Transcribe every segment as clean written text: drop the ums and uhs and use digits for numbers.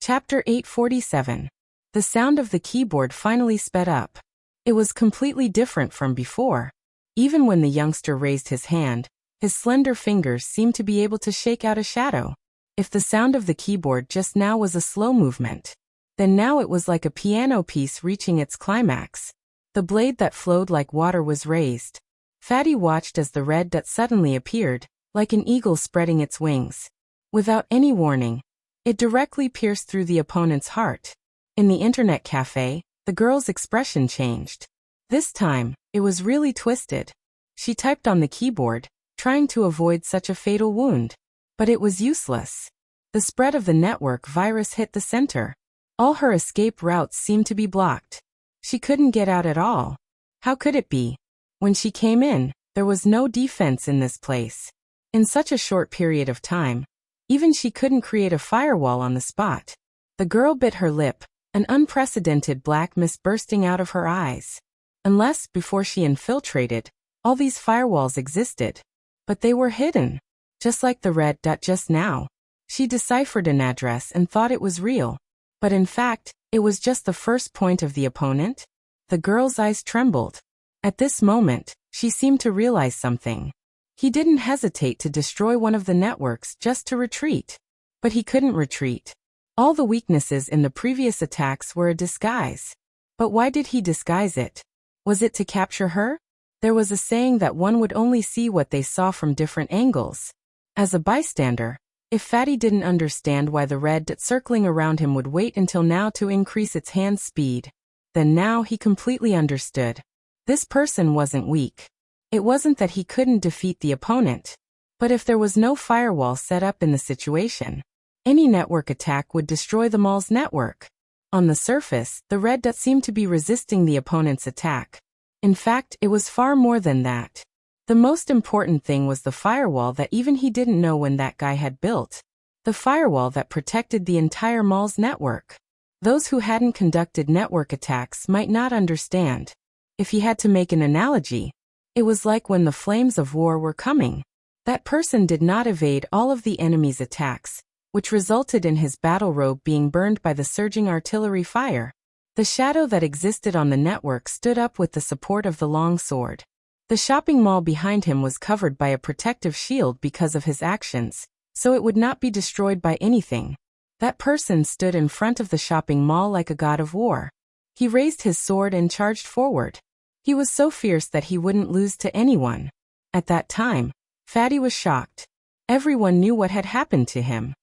Chapter 847. The sound of the keyboard finally sped up. It was completely different from before. Even when the youngster raised his hand, his slender fingers seemed to be able to shake out a shadow. If the sound of the keyboard just now was a slow movement, then now it was like a piano piece reaching its climax. The blade that flowed like water was raised. Fatty watched as the red dot suddenly appeared, like an eagle spreading its wings. Without any warning, it directly pierced through the opponent's heart. In the internet cafe, the girl's expression changed. This time, it was really twisted. She typed on the keyboard, trying to avoid such a fatal wound. But it was useless. The spread of the network virus hit the center. All her escape routes seemed to be blocked. She couldn't get out at all. How could it be? When she came in, there was no defense in this place. In such a short period of time, even she couldn't create a firewall on the spot. The girl bit her lip, an unprecedented black mist bursting out of her eyes. Unless, before she infiltrated, all these firewalls existed. But they were hidden. Just like the red dot just now. She deciphered an address and thought it was real. But in fact, it was just the first point of the opponent. The girl's eyes trembled. At this moment, she seemed to realize something. He didn't hesitate to destroy one of the networks just to retreat. But he couldn't retreat. All the weaknesses in the previous attacks were a disguise. But why did he disguise it? Was it to capture her? There was a saying that one would only see what they saw from different angles. As a bystander, if Fatty didn't understand why the red dot circling around him would wait until now to increase its hand speed, then now he completely understood. This person wasn't weak. It wasn't that he couldn't defeat the opponent. But if there was no firewall set up in the situation, any network attack would destroy the mall's network. On the surface, the red dot seemed to be resisting the opponent's attack. In fact, it was far more than that. The most important thing was the firewall that even he didn't know when that guy had built. The firewall that protected the entire mall's network. Those who hadn't conducted network attacks might not understand. If he had to make an analogy, it was like when the flames of war were coming. That person did not evade all of the enemy's attacks, which resulted in his battle robe being burned by the surging artillery fire. The shadow that existed on the network stood up with the support of the long sword. The shopping mall behind him was covered by a protective shield because of his actions, so it would not be destroyed by anything. That person stood in front of the shopping mall like a god of war. He raised his sword and charged forward. He was so fierce that he wouldn't lose to anyone. At that time, Fatty was shocked. Everyone knew what had happened to him.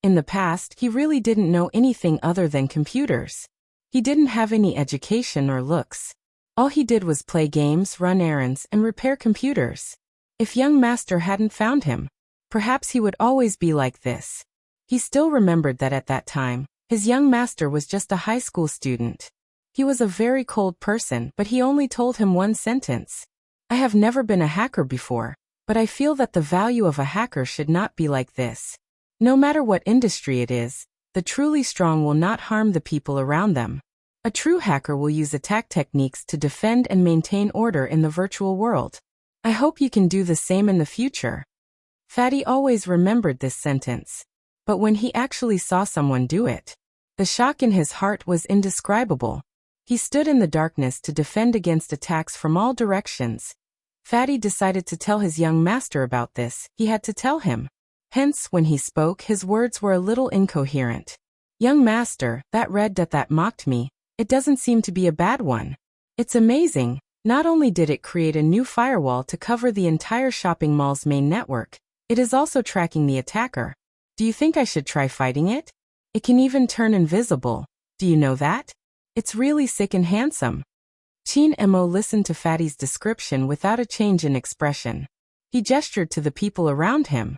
In the past, he really didn't know anything other than computers. He didn't have any education or looks. All he did was play games, run errands, and repair computers. If young master hadn't found him, perhaps he would always be like this. He still remembered that at that time, his young master was just a high school student. He was a very cold person, but he only told him one sentence. I have never been a hacker before, but I feel that the value of a hacker should not be like this. No matter what industry it is, the truly strong will not harm the people around them. A true hacker will use attack techniques to defend and maintain order in the virtual world. I hope you can do the same in the future. Fatty always remembered this sentence. But when he actually saw someone do it, the shock in his heart was indescribable. He stood in the darkness to defend against attacks from all directions. Fatty decided to tell his young master about this. He had to tell him. Hence, when he spoke, his words were a little incoherent. Young master, that red dot that mocked me, it doesn't seem to be a bad one. It's amazing. Not only did it create a new firewall to cover the entire shopping mall's main network, it is also tracking the attacker. Do you think I should try fighting it? It can even turn invisible. Do you know that? It's really sick and handsome. Chin Mo listened to Fatty's description without a change in expression. He gestured to the people around him.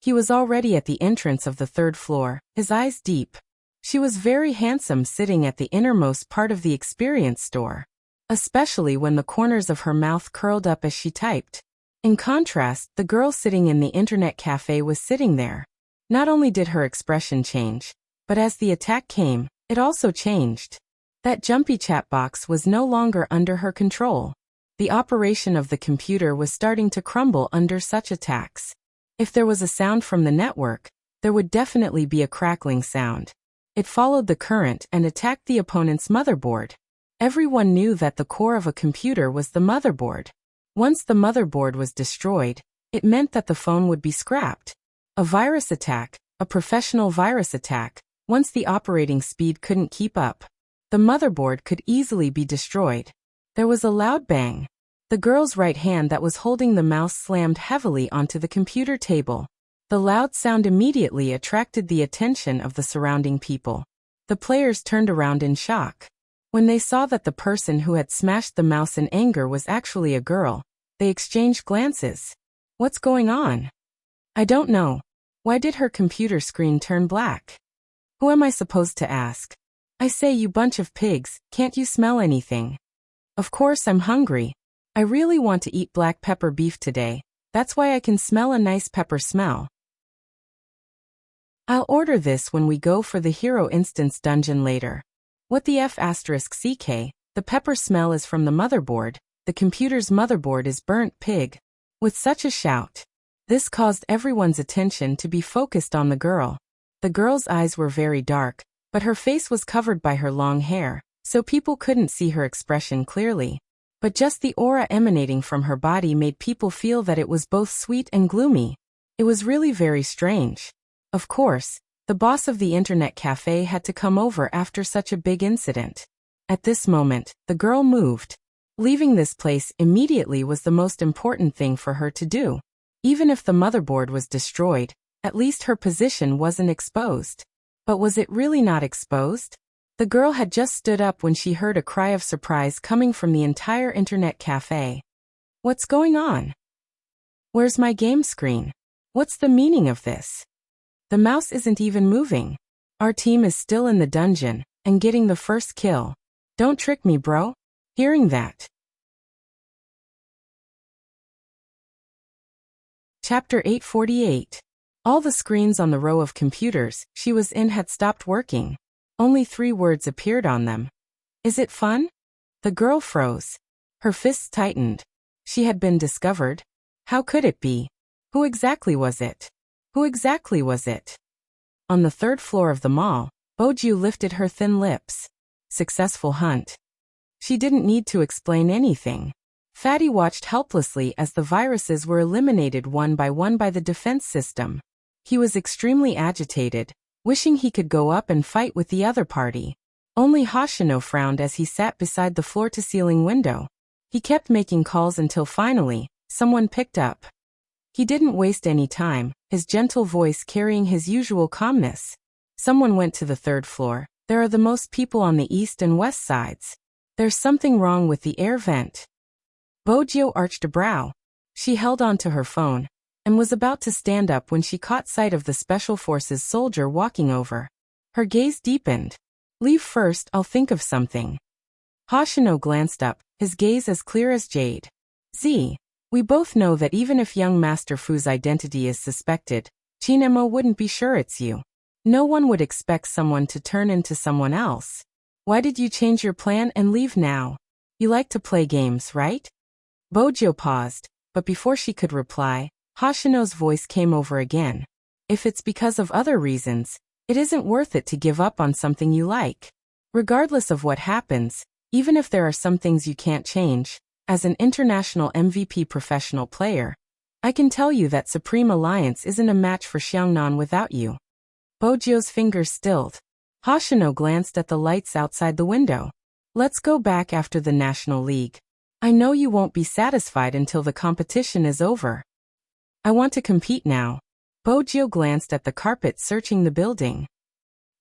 He was already at the entrance of the third floor, his eyes deep. She was very handsome, sitting at the innermost part of the experience store, especially when the corners of her mouth curled up as she typed. In contrast, the girl sitting in the internet cafe was sitting there. Not only did her expression change, but as the attack came, it also changed. That jumpy chat box was no longer under her control. The operation of the computer was starting to crumble under such attacks. If there was a sound from the network, there would definitely be a crackling sound. It followed the current and attacked the opponent's motherboard. Everyone knew that the core of a computer was the motherboard. Once the motherboard was destroyed, it meant that the phone would be scrapped. A virus attack, a professional virus attack, once the operating speed couldn't keep up, the motherboard could easily be destroyed. There was a loud bang. The girl's right hand that was holding the mouse slammed heavily onto the computer table. The loud sound immediately attracted the attention of the surrounding people. The players turned around in shock. When they saw that the person who had smashed the mouse in anger was actually a girl, they exchanged glances. What's going on? I don't know. Why did her computer screen turn black? Who am I supposed to ask? I say, you bunch of pigs, can't you smell anything? Of course I'm hungry. I really want to eat black pepper beef today. That's why I can smell a nice pepper smell. I'll order this when we go for the hero instance dungeon later. What the F***CK, the pepper smell is from the motherboard, the computer's motherboard is burnt pig. With such a shout, this caused everyone's attention to be focused on the girl. The girl's eyes were very dark, but her face was covered by her long hair, so people couldn't see her expression clearly. But just the aura emanating from her body made people feel that it was both sweet and gloomy. It was really very strange. Of course, the boss of the internet cafe had to come over after such a big incident. At this moment, the girl moved. Leaving this place immediately was the most important thing for her to do. Even if the motherboard was destroyed, at least her position wasn't exposed. But was it really not exposed? The girl had just stood up when she heard a cry of surprise coming from the entire internet cafe. What's going on? Where's my game screen? What's the meaning of this? The mouse isn't even moving. Our team is still in the dungeon and getting the first kill. Don't trick me, bro. Hearing that. Chapter 848. All the screens on the row of computers she was in had stopped working. Only 3 words appeared on them. Is it fun? The girl froze. Her fists tightened. She had been discovered. How could it be? Who exactly was it? Who exactly was it? On the 3rd floor of the mall, Boju lifted her thin lips. Successful hunt. She didn't need to explain anything. Fatty watched helplessly as the viruses were eliminated one by the defense system. He was extremely agitated, wishing he could go up and fight with the other party. Only Hoshino frowned as he sat beside the floor-to-ceiling window. He kept making calls until finally, someone picked up. He didn't waste any time, his gentle voice carrying his usual calmness. Someone went to the 3rd floor. There are the most people on the east and west sides. There's something wrong with the air vent. Bojo arched a brow. She held on to her phone and was about to stand up when she caught sight of the Special Forces soldier walking over. Her gaze deepened. Leave first, I'll think of something. Hoshino glanced up, his gaze as clear as jade. We both know that even if young Master Fu's identity is suspected, Chinemo wouldn't be sure it's you. No one would expect someone to turn into someone else. Why did you change your plan and leave now? You like to play games, right? Bojo paused, but before she could reply, Hoshino's voice came over again. If it's because of other reasons, it isn't worth it to give up on something you like. Regardless of what happens, even if there are some things you can't change, as an international MVP professional player, I can tell you that Supreme Alliance isn't a match for Xiangnan without you. Bojo's fingers stilled. Hoshino glanced at the lights outside the window. Let's go back after the National League. I know you won't be satisfied until the competition is over. I want to compete now. Bojo glanced at the carpet searching the building.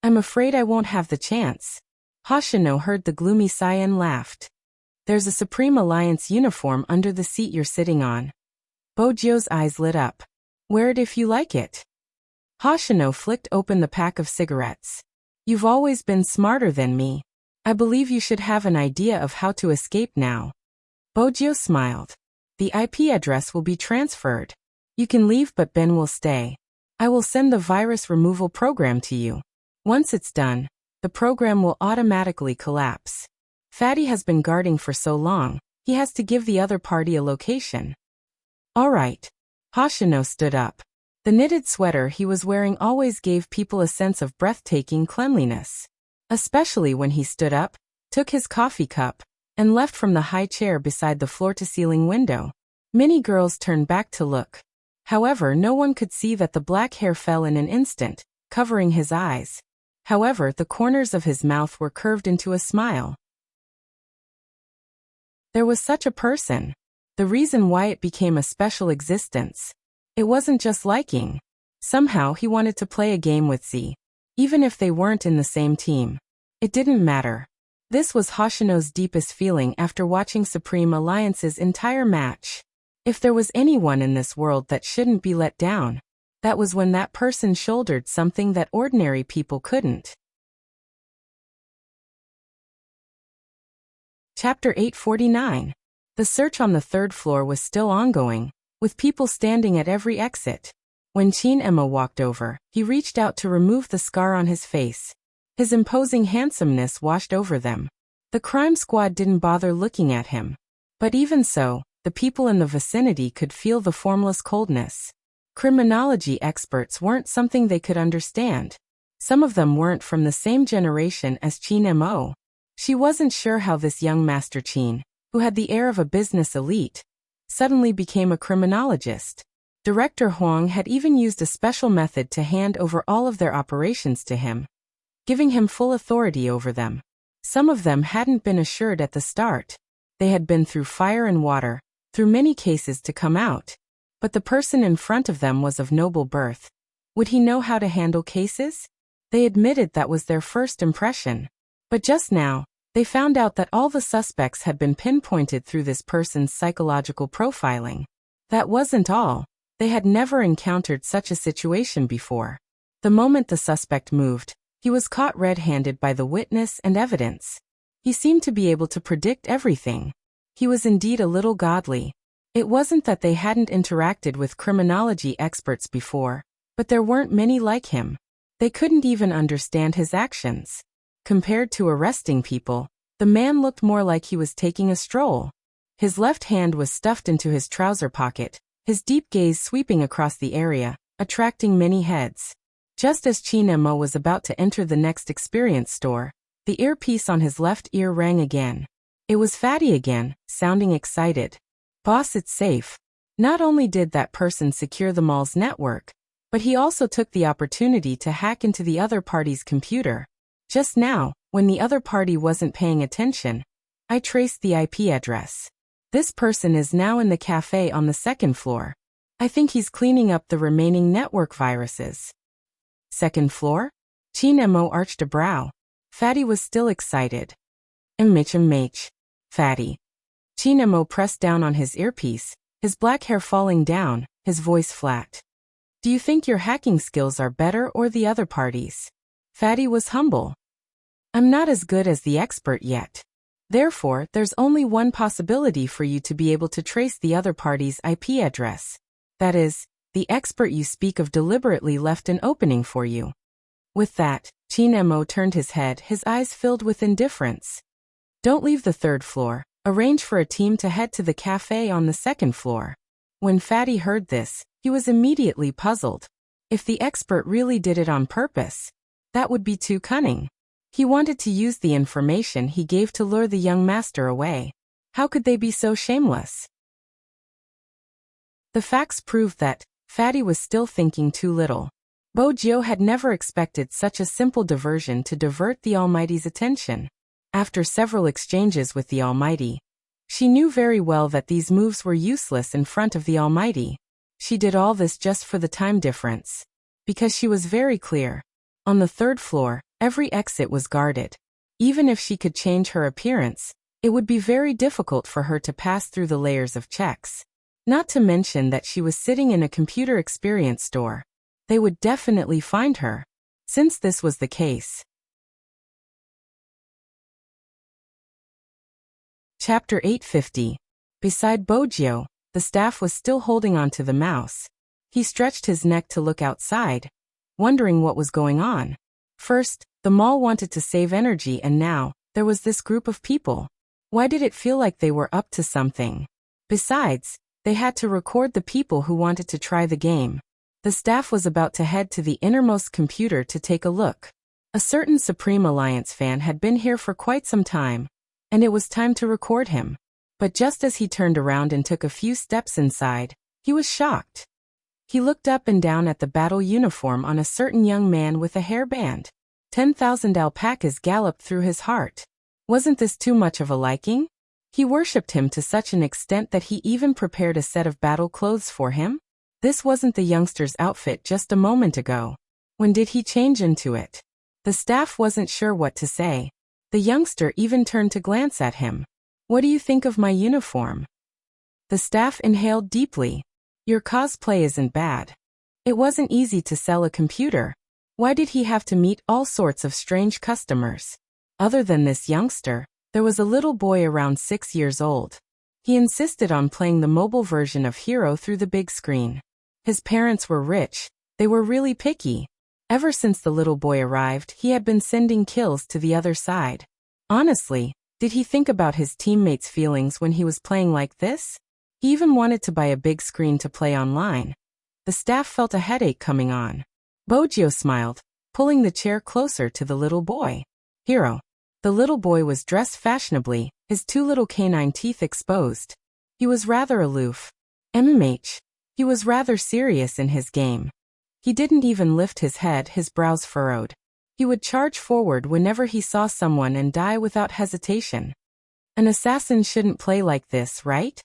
I'm afraid I won't have the chance. Hoshino heard the gloomy sigh and laughed. There's a Supreme Alliance uniform under the seat you're sitting on. Bojo's eyes lit up. Wear it if you like it. Hoshino flicked open the pack of cigarettes. You've always been smarter than me. I believe you should have an idea of how to escape now. Bojo smiled. The IP address will be transferred. You can leave, but Ben will stay. I will send the virus removal program to you. Once it's done, the program will automatically collapse. Fatty has been guarding for so long, he has to give the other party a location. All right. Hoshino stood up. The knitted sweater he was wearing always gave people a sense of breathtaking cleanliness. Especially when he stood up, took his coffee cup, and left from the high chair beside the floor-to-ceiling window. Many girls turned back to look. However, no one could see that the black hair fell in an instant, covering his eyes. However, the corners of his mouth were curved into a smile. There was such a person. The reason why it became a special existence. It wasn't just liking. Somehow he wanted to play a game with Z. Even if they weren't in the same team. It didn't matter. This was Hoshino's deepest feeling after watching Supreme Alliance's entire match. If there was anyone in this world that shouldn't be let down, that was when that person shouldered something that ordinary people couldn't. Chapter 849. The search on the third floor was still ongoing, with people standing at every exit. When Chin Emma walked over, he reached out to remove the scar on his face. His imposing handsomeness washed over them. The crime squad didn't bother looking at him. But even so, the people in the vicinity could feel the formless coldness. Criminology experts weren't something they could understand. Some of them weren't from the same generation as Chin Mo. She wasn't sure how this young Master Chin, who had the air of a business elite, suddenly became a criminologist. Director Huang had even used a special method to hand over all of their operations to him, giving him full authority over them. Some of them hadn't been assured at the start. They had been through fire and water, through many cases to come out. But the person in front of them was of noble birth. Would he know how to handle cases? They admitted that was their first impression. But just now, they found out that all the suspects had been pinpointed through this person's psychological profiling. That wasn't all. They had never encountered such a situation before. The moment the suspect moved, he was caught red-handed by the witness and evidence. He seemed to be able to predict everything. He was indeed a little godly. It wasn't that they hadn't interacted with criminology experts before, but there weren't many like him. They couldn't even understand his actions. Compared to arresting people, the man looked more like he was taking a stroll. His left hand was stuffed into his trouser pocket, his deep gaze sweeping across the area, attracting many heads. Just as Chin Mo was about to enter the next experience store, the earpiece on his left ear rang again. It was Fatty again, sounding excited. "Boss, it's safe." Not only did that person secure the mall's network, but he also took the opportunity to hack into the other party's computer. Just now, when the other party wasn't paying attention, I traced the IP address. This person is now in the cafe on the second floor. I think he's cleaning up the remaining network viruses. Second floor? Chin Mo arched a brow. Fatty was still excited. Immersing. Fatty. Chin Mo pressed down on his earpiece, his black hair falling down, his voice flat. "Do you think your hacking skills are better or the other party's?" Fatty was humble. "I'm not as good as the expert yet. Therefore, there's only one possibility for you to be able to trace the other party's IP address. That is, the expert you speak of deliberately left an opening for you." With that, Chin Mo turned his head, his eyes filled with indifference. "Don't leave the third floor. Arrange for a team to head to the cafe on the second floor." When Fatty heard this, he was immediately puzzled. If the expert really did it on purpose, that would be too cunning. He wanted to use the information he gave to lure the young master away. How could they be so shameless? The facts proved that Fatty was still thinking too little. Bo Jiu had never expected such a simple diversion to divert the Almighty's attention. After several exchanges with the Almighty, she knew very well that these moves were useless in front of the Almighty. She did all this just for the time difference. Because she was very clear. On the third floor, every exit was guarded. Even if she could change her appearance, it would be very difficult for her to pass through the layers of checks. Not to mention that she was sitting in a computer experience store. They would definitely find her. Since this was the case. Chapter 850. Beside Bojo, the staff was still holding on to the mouse. He stretched his neck to look outside, wondering what was going on. First, the mall wanted to save energy, and now, there was this group of people. Why did it feel like they were up to something? Besides, they had to record the people who wanted to try the game. The staff was about to head to the innermost computer to take a look. A certain Supreme Alliance fan had been here for quite some time, and it was time to record him. But just as he turned around and took a few steps inside, he was shocked. He looked up and down at the battle uniform on a certain young man with a hairband. 10,000 alpacas galloped through his heart. Wasn't this too much of a liking? He worshipped him to such an extent that he even prepared a set of battle clothes for him. This wasn't the youngster's outfit just a moment ago. When did he change into it? The staff wasn't sure what to say. The youngster even turned to glance at him. What do you think of my uniform? The staff inhaled deeply. Your cosplay isn't bad. It wasn't easy to sell a computer. Why did he have to meet all sorts of strange customers? Other than this youngster, there was a little boy around 6 years old. He insisted on playing the mobile version of Hero through the big screen. His parents were rich. They were really picky. Ever since the little boy arrived, he had been sending kills to the other side. Honestly, did he think about his teammates' feelings when he was playing like this? He even wanted to buy a big screen to play online. The staff felt a headache coming on. Bojio smiled, pulling the chair closer to the little boy. Hero. The little boy was dressed fashionably, his 2 little canine teeth exposed. He was rather aloof. MMH. He was rather serious in his game. He didn't even lift his head, his brows furrowed. He would charge forward whenever he saw someone and die without hesitation. An assassin shouldn't play like this, right?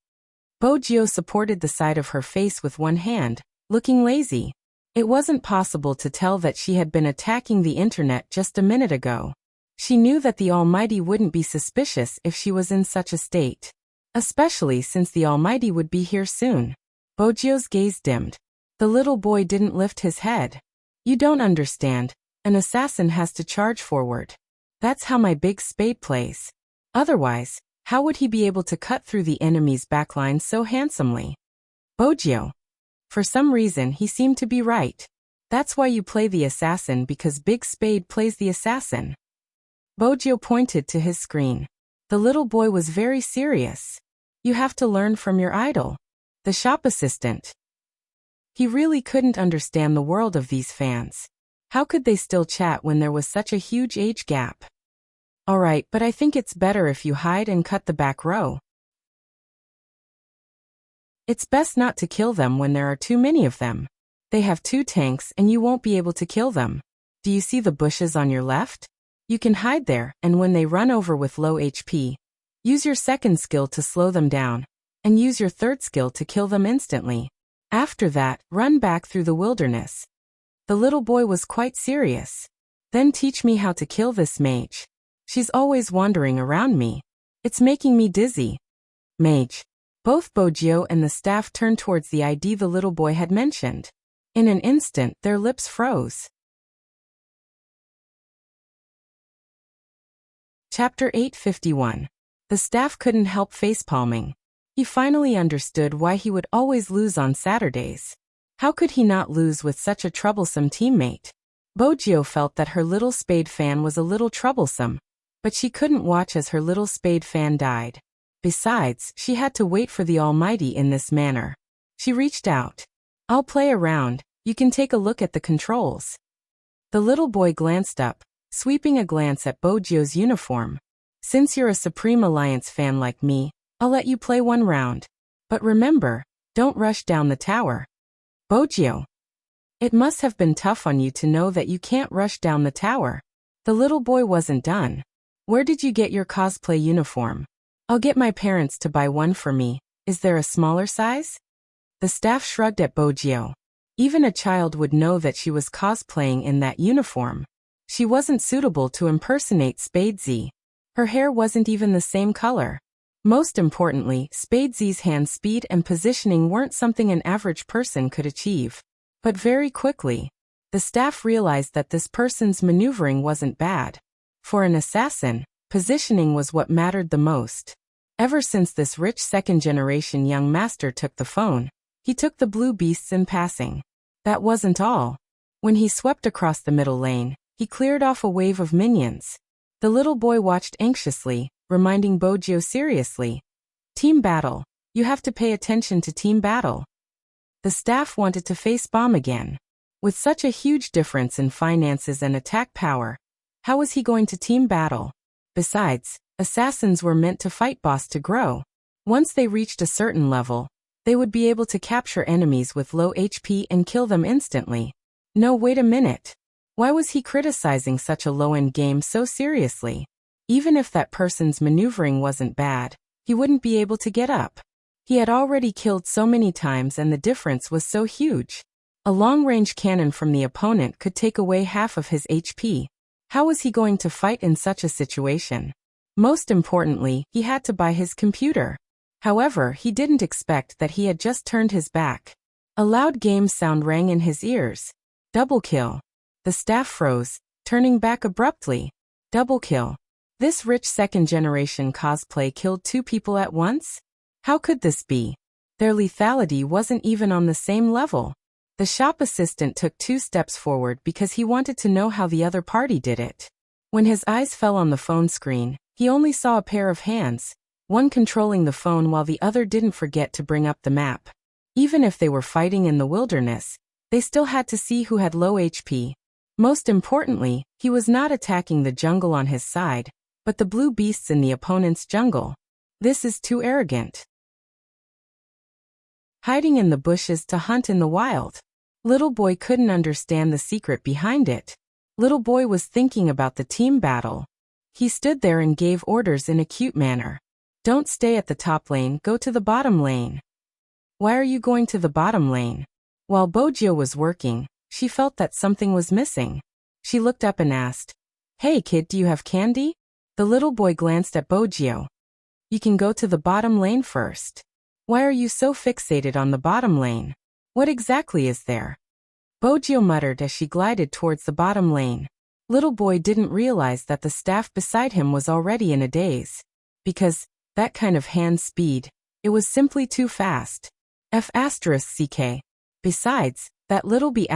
Bojio supported the side of her face with one hand, looking lazy. It wasn't possible to tell that she had been attacking the internet just a minute ago. She knew that the Almighty wouldn't be suspicious if she was in such a state. Especially since the Almighty would be here soon. Bojio's gaze dimmed. The little boy didn't lift his head. You don't understand. An assassin has to charge forward. That's how my big spade plays. Otherwise, how would he be able to cut through the enemy's backline so handsomely? Bojio. For some reason he seemed to be right. That's why you play the assassin, because Big Spade plays the assassin. Bojio pointed to his screen. The little boy was very serious. You have to learn from your idol. The shop assistant. He really couldn't understand the world of these fans. How could they still chat when there was such a huge age gap? Alright, but I think it's better if you hide and cut the back row. It's best not to kill them when there are too many of them. They have 2 tanks and you won't be able to kill them. Do you see the bushes on your left? You can hide there, and when they run over with low HP, use your second skill to slow them down, and use your third skill to kill them instantly. After that, run back through the wilderness. The little boy was quite serious. Then teach me how to kill this mage. She's always wandering around me. It's making me dizzy. Mage. Both Bojio and the staff turned towards the ID the little boy had mentioned. In an instant, their lips froze. Chapter 851. The staff couldn't help facepalming. He finally understood why he would always lose on Saturdays. How could he not lose with such a troublesome teammate? Bojio felt that her little spade fan was a little troublesome, but she couldn't watch as her little spade fan died. Besides, she had to wait for the Almighty in this manner. She reached out. I'll play around, you can take a look at the controls. The little boy glanced up, sweeping a glance at Bojio's uniform. Since you're a Supreme Alliance fan like me, I'll let you play 1 round. But remember, don't rush down the tower. Bojio. It must have been tough on you to know that you can't rush down the tower. The little boy wasn't done. Where did you get your cosplay uniform? I'll get my parents to buy one for me. Is there a smaller size? The staff shrugged at Bojio. Even a child would know that she was cosplaying in that uniform. She wasn't suitable to impersonate Spadesy. Her hair wasn't even the same color. Most importantly, Spadesy's hand speed and positioning weren't something an average person could achieve. But very quickly, the staff realized that this person's maneuvering wasn't bad. For an assassin, positioning was what mattered the most. Ever since this rich second-generation young master took the phone, he took the blue beasts in passing. That wasn't all. When he swept across the middle lane, he cleared off a wave of minions. The little boy watched anxiously, reminding Bojio seriously. Team battle. You have to pay attention to team battle. The staff wanted to face bomb again. With such a huge difference in finances and attack power, how was he going to team battle? Besides, assassins were meant to fight boss to grow. Once they reached a certain level, they would be able to capture enemies with low HP and kill them instantly. No, wait a minute. Why was he criticizing such a low-end game so seriously? Even if that person's maneuvering wasn't bad, he wouldn't be able to get up. He had already killed so many times and the difference was so huge. A long-range cannon from the opponent could take away half of his HP. How was he going to fight in such a situation? Most importantly, he had to buy his computer. However, he didn't expect that he had just turned his back. A loud game sound rang in his ears. Double kill. The staff froze, turning back abruptly. Double kill. This rich second-generation cosplay killed 2 people at once? How could this be? Their lethality wasn't even on the same level. The shop assistant took 2 steps forward because he wanted to know how the other party did it. When his eyes fell on the phone screen, he only saw a pair of hands, one controlling the phone while the other didn't forget to bring up the map. Even if they were fighting in the wilderness, they still had to see who had low HP. Most importantly, he was not attacking the jungle on his side, but the blue beasts in the opponent's jungle. This is too arrogant. Hiding in the bushes to hunt in the wild. Little boy couldn't understand the secret behind it. Little boy was thinking about the team battle. He stood there and gave orders in a cute manner. Don't stay at the top lane, go to the bottom lane. Why are you going to the bottom lane? While Bojio was working, she felt that something was missing. She looked up and asked, "Hey kid, do you have candy?" The little boy glanced at Bojio. "You can go to the bottom lane first." "Why are you so fixated on the bottom lane? What exactly is there?" Bojio muttered as she glided towards the bottom lane. Little boy didn't realize that the staff beside him was already in a daze. Because, that kind of hand speed, it was simply too fast. F***ck. Besides, that little B**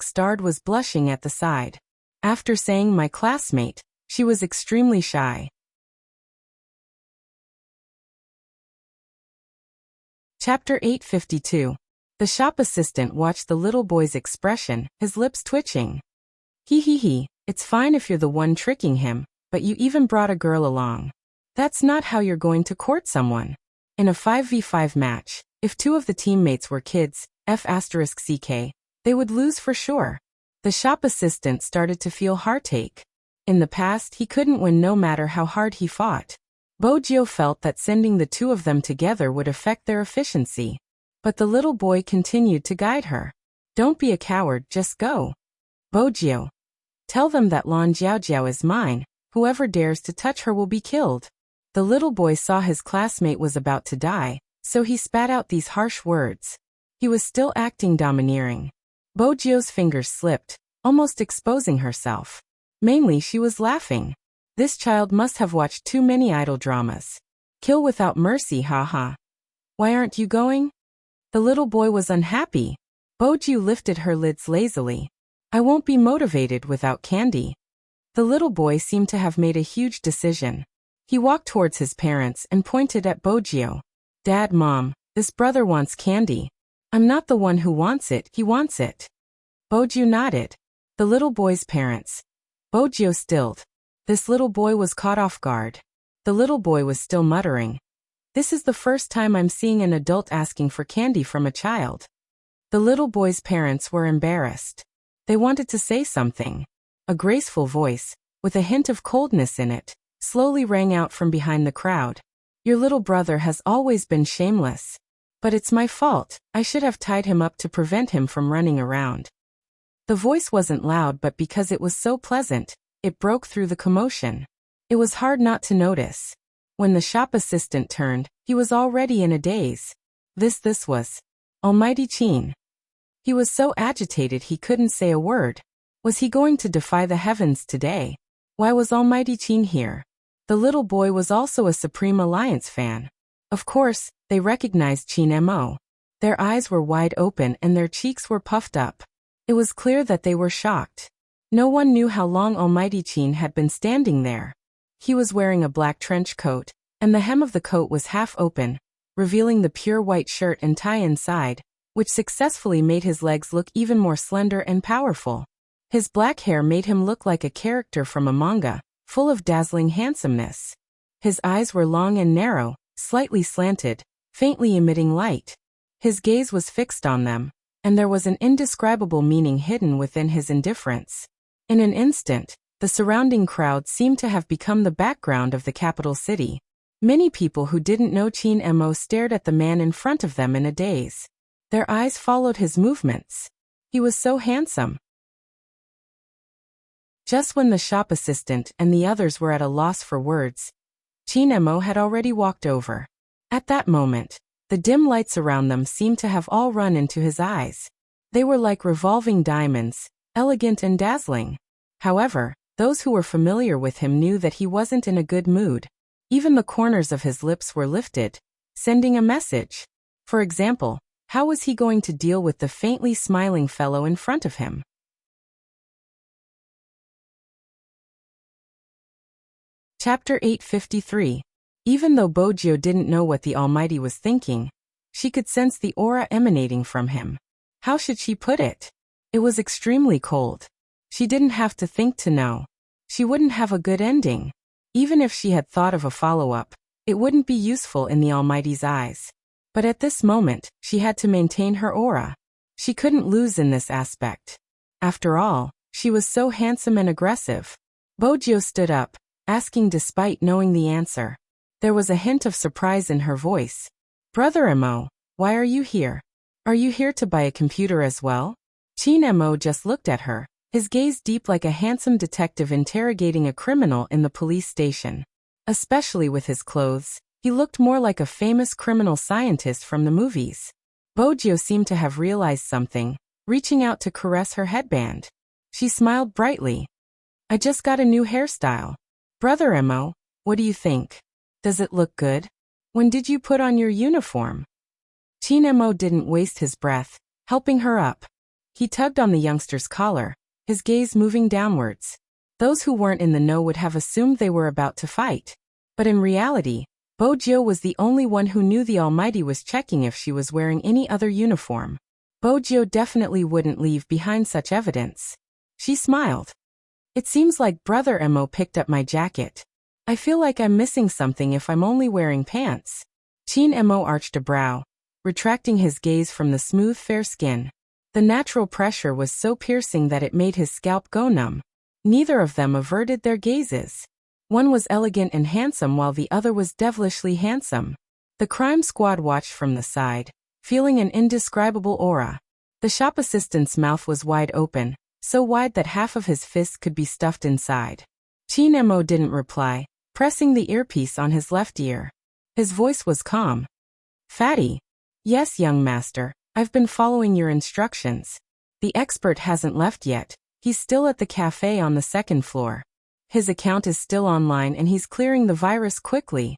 starred was blushing at the side. After saying my classmate, she was extremely shy. Chapter 852. The shop assistant watched the little boy's expression, his lips twitching. He, it's fine if you're the one tricking him, but you even brought a girl along. That's not how you're going to court someone. In a 5v5 match, if 2 of the teammates were kids, F***ck, they would lose for sure. The shop assistant started to feel heartache. In the past, he couldn't win no matter how hard he fought. Bojio felt that sending the 2 of them together would affect their efficiency. But the little boy continued to guide her. Don't be a coward, just go. Bojio. Tell them that Lan Jiaojiao is mine, whoever dares to touch her will be killed. The little boy saw his classmate was about to die, so he spat out these harsh words. He was still acting domineering. Bojio's fingers slipped, almost exposing herself. Mainly she was laughing. This child must have watched too many idol dramas. Kill without mercy, haha. Why aren't you going? The little boy was unhappy. Bojio lifted her lids lazily. I won't be motivated without candy. The little boy seemed to have made a huge decision. He walked towards his parents and pointed at Bojio. Dad, Mom, this brother wants candy. I'm not the one who wants it, he wants it. Bojio nodded. The little boy's parents. Bojio stilled. This little boy was caught off guard. The little boy was still muttering. This is the first time I'm seeing an adult asking for candy from a child. The little boy's parents were embarrassed. They wanted to say something. A graceful voice, with a hint of coldness in it, slowly rang out from behind the crowd. Your little brother has always been shameless. But it's my fault, I should have tied him up to prevent him from running around. The voice wasn't loud, but because it was so pleasant, it broke through the commotion. It was hard not to notice. When the shop assistant turned, he was already in a daze. This was Almighty Qin. He was so agitated he couldn't say a word. Was he going to defy the heavens today? Why was Almighty Qin here? The little boy was also a Supreme Alliance fan. Of course, they recognized Qin Mo. Their eyes were wide open and their cheeks were puffed up. It was clear that they were shocked. No one knew how long Almighty Qin had been standing there. He was wearing a black trench coat, and the hem of the coat was half open, revealing the pure white shirt and tie inside, which successfully made his legs look even more slender and powerful. His black hair made him look like a character from a manga, full of dazzling handsomeness. His eyes were long and narrow, slightly slanted, faintly emitting light. His gaze was fixed on them, and there was an indescribable meaning hidden within his indifference. In an instant, the surrounding crowd seemed to have become the background of the capital city. Many people who didn't know Chin Mo stared at the man in front of them in a daze. Their eyes followed his movements. He was so handsome. Just when the shop assistant and the others were at a loss for words, Chin Mo had already walked over. At that moment, the dim lights around them seemed to have all run into his eyes. They were like revolving diamonds, elegant and dazzling. However, those who were familiar with him knew that he wasn't in a good mood. Even the corners of his lips were lifted, sending a message. For example, how was he going to deal with the faintly smiling fellow in front of him? Chapter 853. Even though Bojio didn't know what the Almighty was thinking, she could sense the aura emanating from him. How should she put it? It was extremely cold. She didn't have to think to know. She wouldn't have a good ending. Even if she had thought of a follow-up, it wouldn't be useful in the Almighty's eyes. But at this moment, she had to maintain her aura. She couldn't lose in this aspect. After all, she was so handsome and aggressive. Bojio stood up, asking despite knowing the answer. There was a hint of surprise in her voice. Brother Mo, why are you here? Are you here to buy a computer as well? Chin Mo just looked at her, his gaze deep like a handsome detective interrogating a criminal in the police station. Especially with his clothes, he looked more like a famous criminal scientist from the movies. Bojio seemed to have realized something, reaching out to caress her headband. She smiled brightly. I just got a new hairstyle. Brother Mo, what do you think? Does it look good? When did you put on your uniform? Chin Mo didn't waste his breath, helping her up. He tugged on the youngster's collar, his gaze moving downwards. Those who weren't in the know would have assumed they were about to fight. But in reality, Bojio was the only one who knew the Almighty was checking if she was wearing any other uniform. Bojio definitely wouldn't leave behind such evidence. She smiled. It seems like Brother Mo picked up my jacket. I feel like I'm missing something if I'm only wearing pants. Chin Mo arched a brow, retracting his gaze from the smooth fair skin. The natural pressure was so piercing that it made his scalp go numb. Neither of them averted their gazes. One was elegant and handsome while the other was devilishly handsome. The crime squad watched from the side, feeling an indescribable aura. The shop assistant's mouth was wide open, so wide that half of his fist could be stuffed inside. Chin Mo didn't reply, pressing the earpiece on his left ear. His voice was calm. Fatty. Yes, young master, I've been following your instructions. The expert hasn't left yet. He's still at the cafe on the second floor. His account is still online and he's clearing the virus quickly.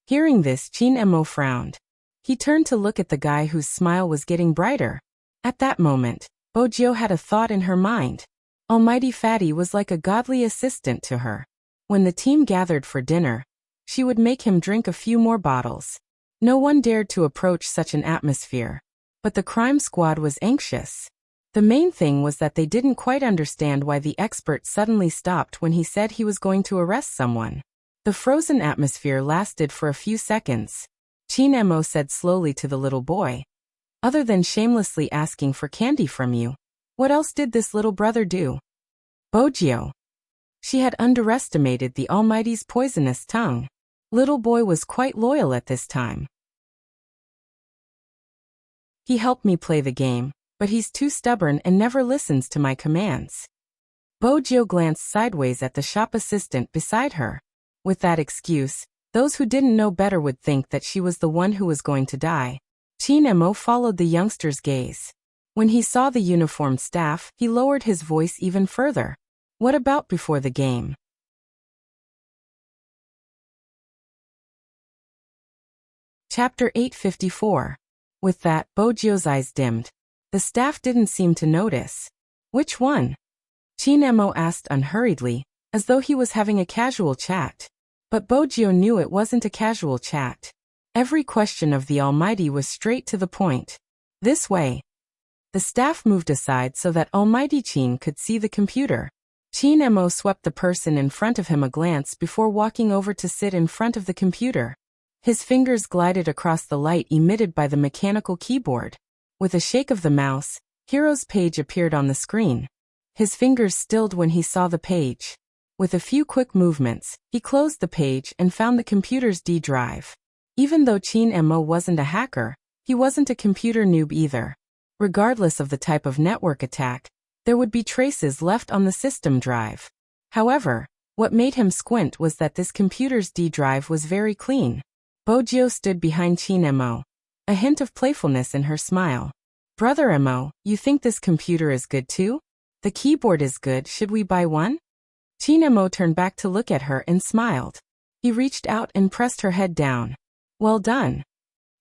Hearing this, Chin Mo frowned. He turned to look at the guy whose smile was getting brighter. At that moment, Bojio had a thought in her mind. Almighty Fatty was like a godly assistant to her. When the team gathered for dinner, she would make him drink a few more bottles. No one dared to approach such an atmosphere. But the crime squad was anxious. The main thing was that they didn't quite understand why the expert suddenly stopped when he said he was going to arrest someone. The frozen atmosphere lasted for a few seconds. Chin Mo said slowly to the little boy. Other than shamelessly asking for candy from you, what else did this little brother do? Bojio. She had underestimated the Almighty's poisonous tongue. Little boy was quite loyal at this time. He helped me play the game, but he's too stubborn and never listens to my commands. Bojio glanced sideways at the shop assistant beside her. With that excuse, those who didn't know better would think that she was the one who was going to die. Chin Mo followed the youngster's gaze. When he saw the uniformed staff, he lowered his voice even further. What about before the game? Chapter 854. With that, Bojio's eyes dimmed. The staff didn't seem to notice. Which one? Chin Mo asked unhurriedly, as though he was having a casual chat. But Bojio knew it wasn't a casual chat. Every question of the Almighty was straight to the point. This way. The staff moved aside so that Almighty Chin could see the computer. Chin Mo swept the person in front of him a glance before walking over to sit in front of the computer. His fingers glided across the light emitted by the mechanical keyboard. With a shake of the mouse, Hero's page appeared on the screen. His fingers stilled when he saw the page. With a few quick movements, he closed the page and found the computer's D drive. Even though Chin Mo wasn't a hacker, he wasn't a computer noob either. Regardless of the type of network attack, there would be traces left on the system drive. However, what made him squint was that this computer's D drive was very clean. Bojio stood behind Chin Mo, a hint of playfulness in her smile. Brother Mo, you think this computer is good too? The keyboard is good, should we buy one? Chin Mo turned back to look at her and smiled. He reached out and pressed her head down. Well done.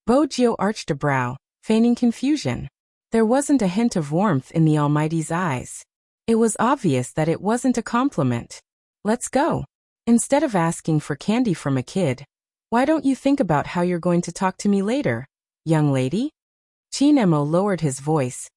Bojio arched a brow, feigning confusion. There wasn't a hint of warmth in the Almighty's eyes. It was obvious that it wasn't a compliment. Let's go. Instead of asking for candy from a kid, why don't you think about how you're going to talk to me later, young lady? Chin Mo lowered his voice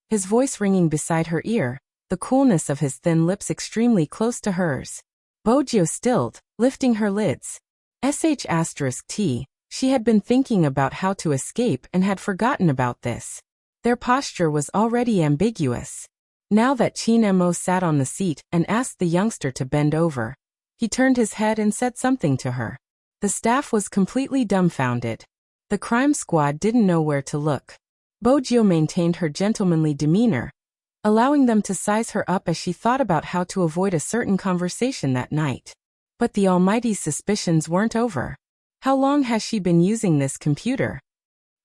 ringing beside her ear, the coolness of his thin lips extremely close to hers. Bojio stilled, lifting her lids. *T, she had been thinking about how to escape and had forgotten about this. Their posture was already ambiguous. Now that Chin Mo sat on the seat and asked the youngster to bend over, he turned his head and said something to her. The staff was completely dumbfounded. The crime squad didn't know where to look. Bojio maintained her gentlemanly demeanor, allowing them to size her up as she thought about how to avoid a certain conversation that night. But the Almighty's suspicions weren't over. How long has she been using this computer?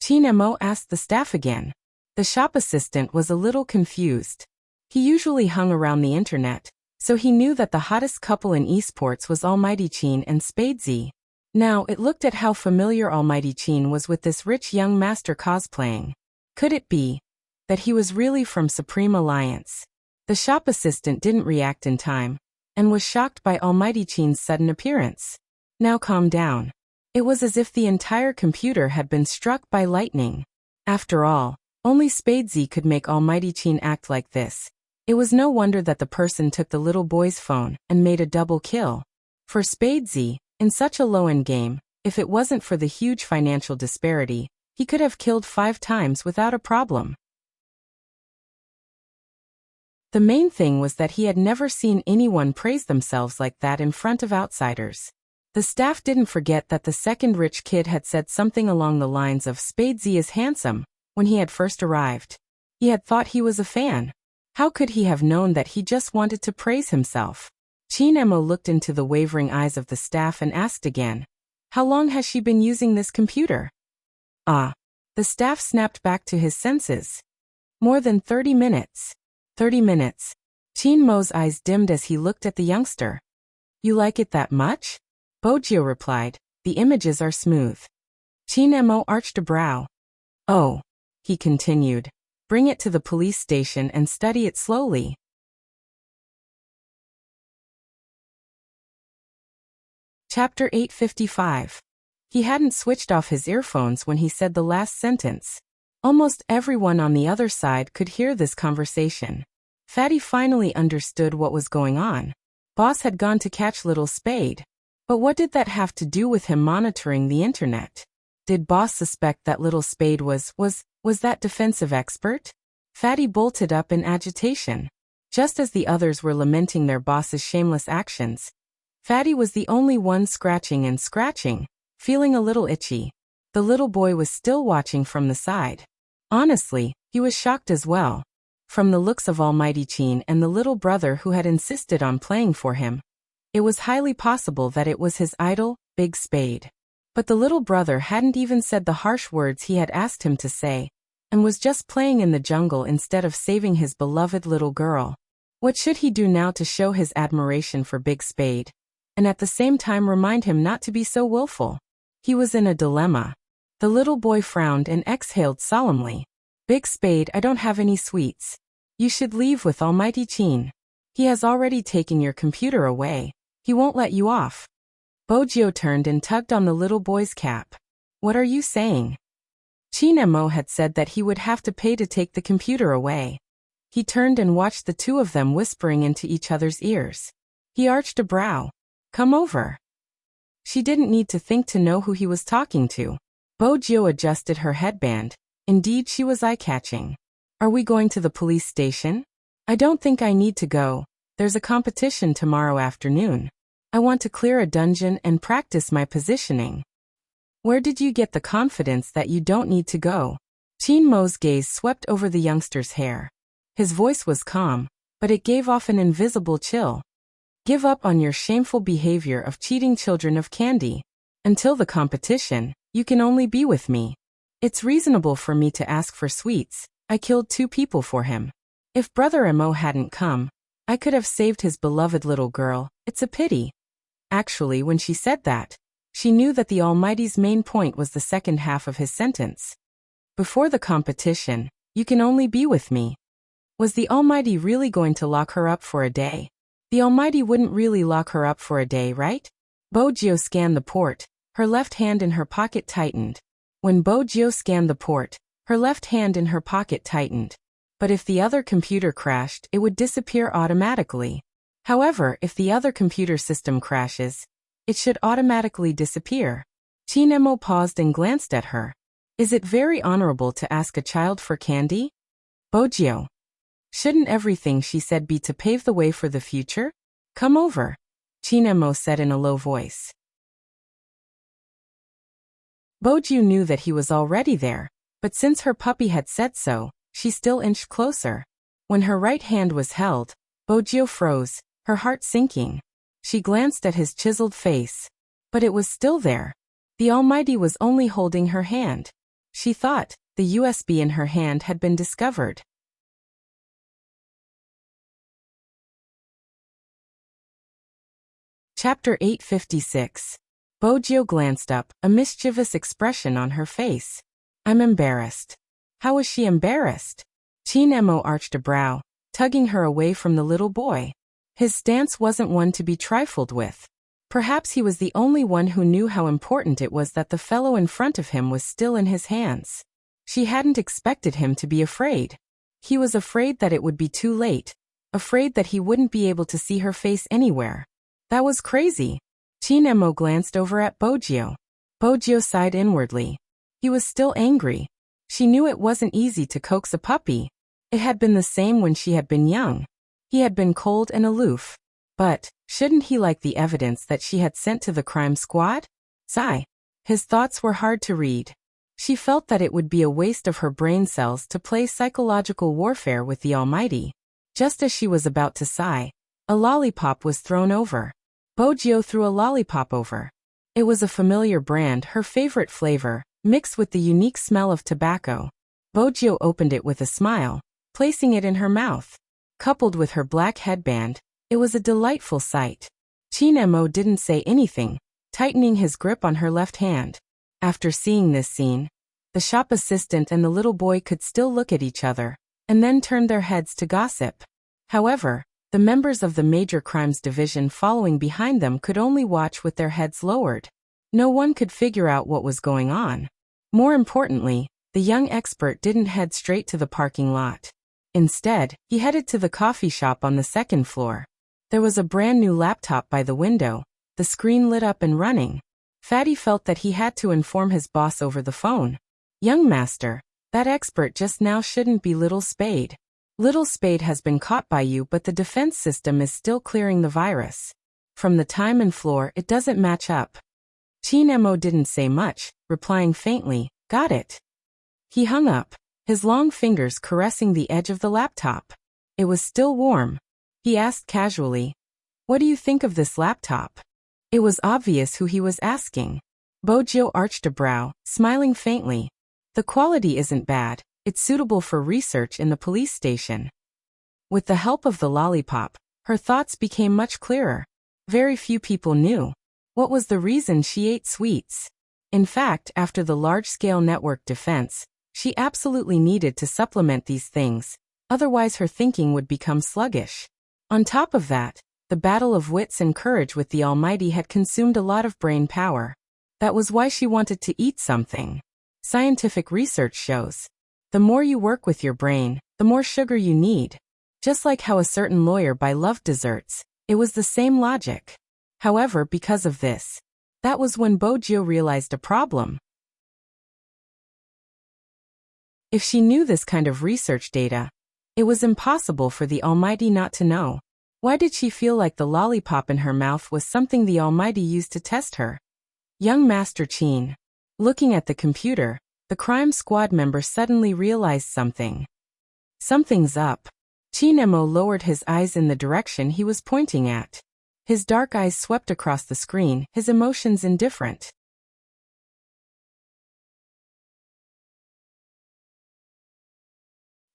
Chin Mo asked the staff again. The shop assistant was a little confused. He usually hung around the internet, so he knew that the hottest couple in esports was Almighty Chin and Spadesy. Now it looked at how familiar Almighty Chin was with this rich young master cosplaying. Could it be that he was really from Supreme Alliance? The shop assistant didn't react in time, and was shocked by Almighty Chin's sudden appearance. Now calm down. It was as if the entire computer had been struck by lightning. After all, only Spadesy could make Almighty Chin act like this. It was no wonder that the person took the little boy's phone and made a double kill. For Spadesy, in such a low-end game, if it wasn't for the huge financial disparity, he could have killed 5 times without a problem. The main thing was that he had never seen anyone praise themselves like that in front of outsiders. The staff didn't forget that the second rich kid had said something along the lines of "Spadesy is handsome" when he had first arrived. He had thought he was a fan. How could he have known that he just wanted to praise himself? Chin Mo looked into the wavering eyes of the staff and asked again, "How long has she been using this computer?" The staff snapped back to his senses. "More than 30 minutes. 30 minutes. Chin Mo's eyes dimmed as he looked at the youngster. "You like it that much?" Bojio replied, "The images are smooth." Chin Mo arched a brow. "Oh," he continued, "bring it to the police station and study it slowly." Chapter 855. He hadn't switched off his earphones when he said the last sentence. Almost everyone on the other side could hear this conversation. Fatty finally understood what was going on. Boss had gone to catch Little Spade. But what did that have to do with him monitoring the internet? Did Boss suspect that Little Spade was that defensive expert? Fatty bolted up in agitation. Just as the others were lamenting their boss's shameless actions, Fatty was the only one scratching and scratching, feeling a little itchy. The little boy was still watching from the side. Honestly, he was shocked as well. From the looks of Almighty Chin and the little brother who had insisted on playing for him, it was highly possible that it was his idol, Big Spade. But the little brother hadn't even said the harsh words he had asked him to say, and was just playing in the jungle instead of saving his beloved little girl. What should he do now to show his admiration for Big Spade, and at the same time remind him not to be so willful? He was in a dilemma. The little boy frowned and exhaled solemnly. "Big Spade, I don't have any sweets. You should leave with Almighty Chin. He has already taken your computer away. He won't let you off." Bojio turned and tugged on the little boy's cap. "What are you saying?" Chinemo had said that he would have to pay to take the computer away. He turned and watched the two of them whispering into each other's ears. He arched a brow. Come over. She didn't need to think to know who he was talking to. Bojio adjusted her headband. Indeed, she was eye-catching. Are we going to the police station? I don't think I need to go. There's a competition tomorrow afternoon. I want to clear a dungeon and practice my positioning. Where did you get the confidence that you don't need to go? Chinmo's gaze swept over the youngster's hair. His voice was calm, but it gave off an invisible chill. Give up on your shameful behavior of cheating children of candy. Until the competition, you can only be with me. It's reasonable for me to ask for sweets. I killed 2 people for him. If Brother Mo hadn't come, I could have saved his beloved little girl. It's a pity. Actually, when she said that, she knew that the Almighty's main point was the second half of his sentence. Before the competition, you can only be with me. Was the Almighty really going to lock her up for a day? The Almighty wouldn't really lock her up for a day, right? Bojio scanned the port. Her left hand in her pocket tightened. When Bojio scanned the port, her left hand in her pocket tightened. But if the other computer crashed, it would disappear automatically. However, if the other computer system crashes, it should automatically disappear. Chinemo paused and glanced at her. Is it very honorable to ask a child for candy? Bojio. Shouldn't everything she said be to pave the way for the future? Come over, Chinemo said in a low voice. Bojio knew that he was already there, but since her puppy had said so, she still inched closer. When her right hand was held, Bojio froze, her heart sinking. She glanced at his chiseled face, but it was still there. The Almighty was only holding her hand. She thought the USB in her hand had been discovered. Chapter 856. Bojio glanced up, a mischievous expression on her face. I'm embarrassed. How was she embarrassed? Chinemo arched a brow, tugging her away from the little boy. His stance wasn't one to be trifled with. Perhaps he was the only one who knew how important it was that the fellow in front of him was still in his hands. She hadn't expected him to be afraid. He was afraid that it would be too late, afraid that he wouldn't be able to see her face anywhere. That was crazy. Chinemo glanced over at Bojio. Bojio sighed inwardly. He was still angry. She knew it wasn't easy to coax a puppy. It had been the same when she had been young. He had been cold and aloof. But, shouldn't he like the evidence that she had sent to the crime squad? Sigh. His thoughts were hard to read. She felt that it would be a waste of her brain cells to play psychological warfare with the Almighty. Just as she was about to sigh, a lollipop was thrown over. Bojio threw a lollipop over. It was a familiar brand, her favorite flavor, mixed with the unique smell of tobacco. Bojio opened it with a smile, placing it in her mouth. Coupled with her black headband, it was a delightful sight. Chinemo didn't say anything, tightening his grip on her left hand. After seeing this scene, the shop assistant and the little boy could still look at each other, and then turn their heads to gossip. However, the members of the Major Crimes Division following behind them could only watch with their heads lowered. No one could figure out what was going on. More importantly, the young expert didn't head straight to the parking lot. Instead, he headed to the coffee shop on the second floor. There was a brand new laptop by the window, the screen lit up and running. Fatty felt that he had to inform his boss over the phone. Young master, that expert just now shouldn't be Little Spade. Little Spade has been caught by you, but the defense system is still clearing the virus. From the time and floor, it doesn't match up. Chinemo didn't say much, replying faintly, got it. He hung up, his long fingers caressing the edge of the laptop. It was still warm. He asked casually, what do you think of this laptop? It was obvious who he was asking. Bojio arched a brow, smiling faintly. The quality isn't bad. It's suitable for research in the police station. With the help of the lollipop, her thoughts became much clearer. Very few people knew. What was the reason she ate sweets? In fact, after the large-scale network defense, she absolutely needed to supplement these things, otherwise her thinking would become sluggish. On top of that, the battle of wits and courage with the Almighty had consumed a lot of brain power. That was why she wanted to eat something. Scientific research shows. The more you work with your brain, the more sugar you need. Just like how a certain lawyer loved desserts, it was the same logic. However, because of this, that was when Bojo realized a problem. If she knew this kind of research data, it was impossible for the Almighty not to know. Why did she feel like the lollipop in her mouth was something the Almighty used to test her? Young Master Chin. Looking at the computer, the crime squad member suddenly realized something. Something's up. Chin Emo lowered his eyes in the direction he was pointing at. His dark eyes swept across the screen, his emotions indifferent.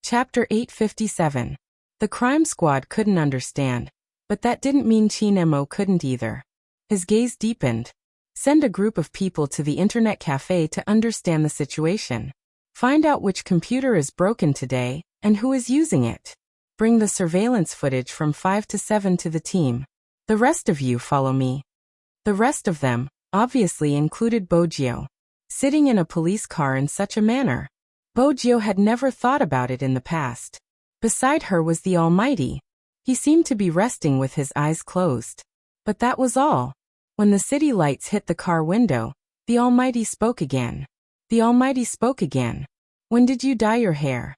Chapter 857. The crime squad couldn't understand, but that didn't mean Chin Emo couldn't either. His gaze deepened. Send a group of people to the internet cafe to understand the situation. Find out which computer is broken today, and who is using it. Bring the surveillance footage from 5 to 7 to the team. The rest of you follow me. The rest of them, obviously included Bojo. Sitting in a police car in such a manner. Bojo had never thought about it in the past. Beside her was the Almighty. He seemed to be resting with his eyes closed. But that was all. When the city lights hit the car window, the Almighty spoke again. The Almighty spoke again. When did you dye your hair?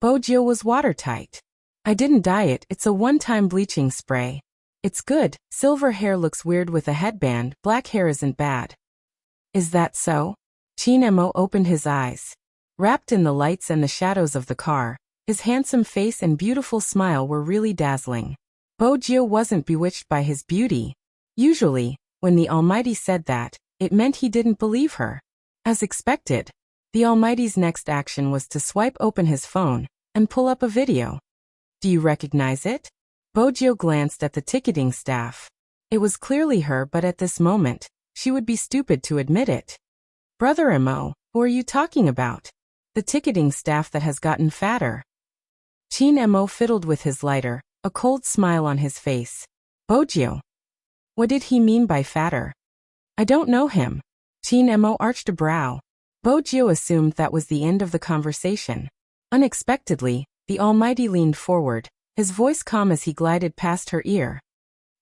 Bojo was watertight. I didn't dye it, it's a one-time bleaching spray. It's good, silver hair looks weird with a headband, black hair isn't bad. Is that so? Chin Emo opened his eyes. Wrapped in the lights and the shadows of the car, his handsome face and beautiful smile were really dazzling. Bojo wasn't bewitched by his beauty. Usually, when the Almighty said that, it meant he didn't believe her. As expected, the Almighty's next action was to swipe open his phone and pull up a video. Do you recognize it? Bojo glanced at the ticketing staff. It was clearly her, but at this moment, she would be stupid to admit it. Brother Emo, who are you talking about? The ticketing staff that has gotten fatter. Chin Emo fiddled with his lighter, a cold smile on his face. Bojo. What did he mean by fatter? I don't know him. Chin Emo arched a brow. Bojo assumed that was the end of the conversation. Unexpectedly, the Almighty leaned forward, his voice calm as he glided past her ear.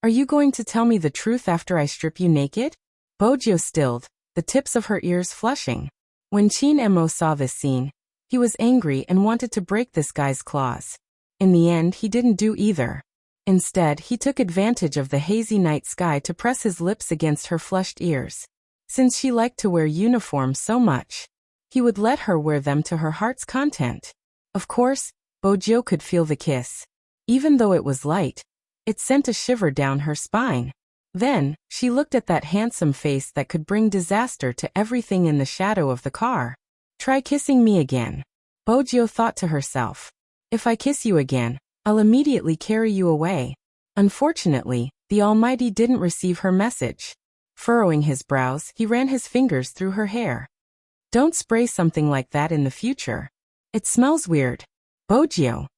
Are you going to tell me the truth after I strip you naked? Bojo stilled, the tips of her ears flushing. When Chin Emo saw this scene, he was angry and wanted to break this guy's claws. In the end, he didn't do either. Instead, he took advantage of the hazy night sky to press his lips against her flushed ears. Since she liked to wear uniforms so much, he would let her wear them to her heart's content. Of course, Bojo could feel the kiss. Even though it was light, it sent a shiver down her spine. Then, she looked at that handsome face that could bring disaster to everything in the shadow of the car. Try kissing me again. Bojo thought to herself. If I kiss you again, I'll immediately carry you away. Unfortunately, the Almighty didn't receive her message. Furrowing his brows, he ran his fingers through her hair. Don't spray something like that in the future. It smells weird. Bojo.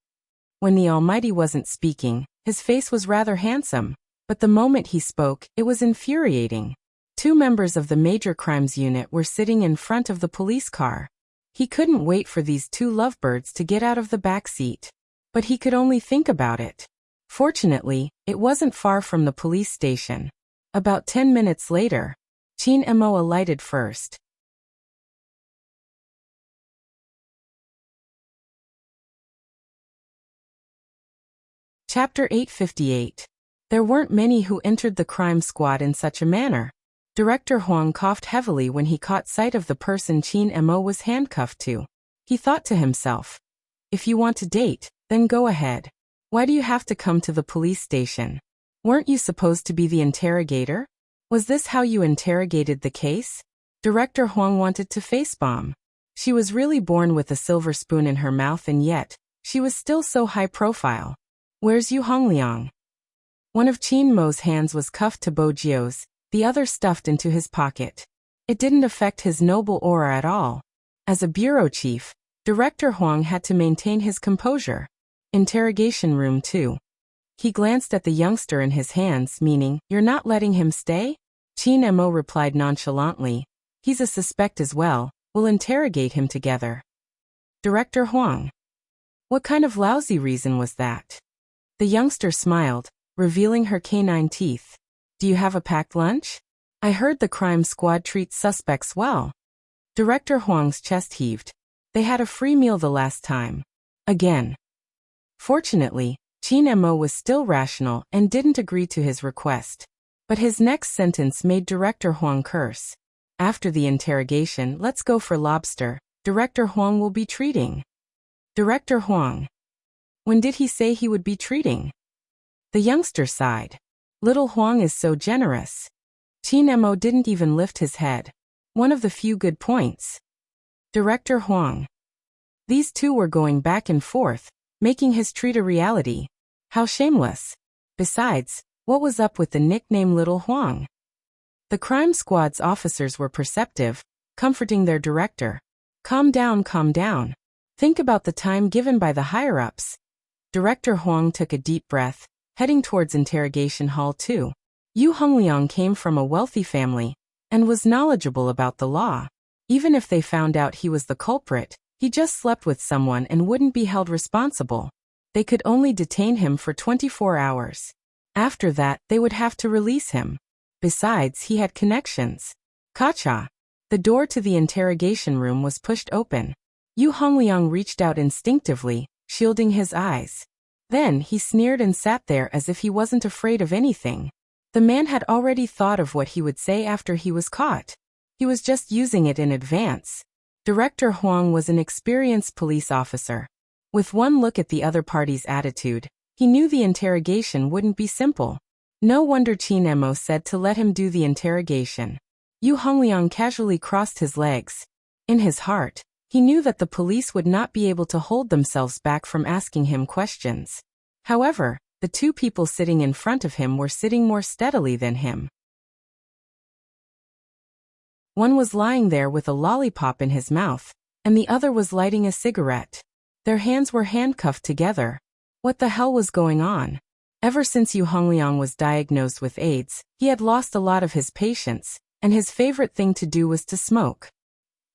When the Almighty wasn't speaking, his face was rather handsome, but the moment he spoke, it was infuriating. 2 members of the Major Crimes Unit were sitting in front of the police car. He couldn't wait for these 2 lovebirds to get out of the back seat. But he could only think about it. Fortunately, it wasn't far from the police station. About 10 minutes later, Chin Emo alighted first. Chapter 858. There weren't many who entered the crime squad in such a manner. Director Huang coughed heavily when he caught sight of the person Chin Emo was handcuffed to. He thought to himself, if you want to date, then go ahead. Why do you have to come to the police station? Weren't you supposed to be the interrogator? Was this how you interrogated the case? Director Huang wanted to facebomb. She was really born with a silver spoon in her mouth, and yet, she was still so high profile. Where's Yu Hongliang? One of Chin Mo's hands was cuffed to Bojo's, the other stuffed into his pocket. It didn't affect his noble aura at all. As a bureau chief, Director Huang had to maintain his composure. Interrogation room 2. He glanced at the youngster in his hands, meaning, you're not letting him stay? Chin Emo replied nonchalantly. He's a suspect as well, We'll interrogate him together. Director Huang. What kind of lousy reason was that? The youngster smiled, revealing her canine teeth. Do you have a packed lunch? I heard the crime squad treats suspects well. Director Huang's chest heaved. They had a free meal the last time. Again. Fortunately, Qin Mo was still rational and didn't agree to his request. But his next sentence made Director Huang curse. After the interrogation, let's go for lobster. Director Huang will be treating. Director Huang. When did he say he would be treating? The youngster sighed. Little Huang is so generous. Qin Mo didn't even lift his head. One of the few good points. Director Huang. These two were going back and forth, making his treat a reality. How shameless. Besides, what was up with the nickname Little Huang? The crime squad's officers were perceptive, comforting their director. Calm down, calm down. Think about the time given by the higher-ups. Director Huang took a deep breath, heading towards interrogation hall 2. Yu Hongliang came from a wealthy family and was knowledgeable about the law. Even if they found out he was the culprit, he just slept with someone and wouldn't be held responsible. They could only detain him for 24 hours. After that, they would have to release him. Besides, he had connections. Kacha. The door to the interrogation room was pushed open. Yu Hongliang reached out instinctively, shielding his eyes. Then he sneered and sat there as if he wasn't afraid of anything. The man had already thought of what he would say after he was caught. He was just using it in advance. Director Huang was an experienced police officer. With one look at the other party's attitude, he knew the interrogation wouldn't be simple. No wonder Qin Mo said to let him do the interrogation. Yu Hongliang casually crossed his legs. In his heart, he knew that the police would not be able to hold themselves back from asking him questions. However, the two people sitting in front of him were sitting more steadily than him. One was lying there with a lollipop in his mouth, and the other was lighting a cigarette. Their hands were handcuffed together. What the hell was going on? Ever since Yu Hongliang was diagnosed with AIDS, he had lost a lot of his patience, and his favorite thing to do was to smoke.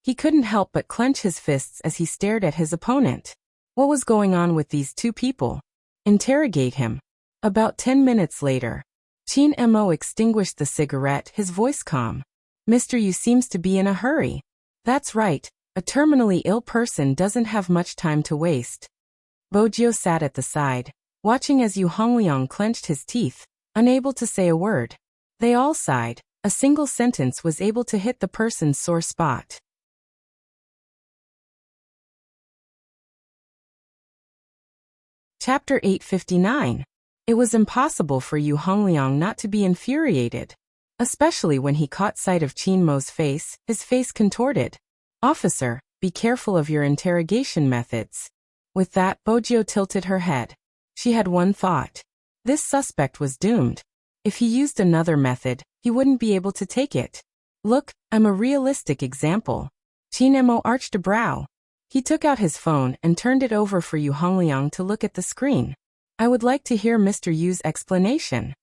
He couldn't help but clench his fists as he stared at his opponent. What was going on with these two people? Interrogate him. About 10 minutes later, Qin Mo extinguished the cigarette, his voice calm. Mr. Yu seems to be in a hurry. That's right, a terminally ill person doesn't have much time to waste. Bojiu sat at the side, watching as Yu Hongliang clenched his teeth, unable to say a word. They all sighed. A single sentence was able to hit the person's sore spot. Chapter 859. It was impossible for Yu Hongliang not to be infuriated. Especially when he caught sight of Qin Mo's face, his face contorted. Officer, be careful of your interrogation methods. With that, Bojiu tilted her head. She had one thought. This suspect was doomed. If he used another method, he wouldn't be able to take it. Look, I'm a realistic example. Qin Mo arched a brow. He took out his phone and turned it over for Yu Hongliang to look at the screen. I would like to hear Mr. Yu's explanation.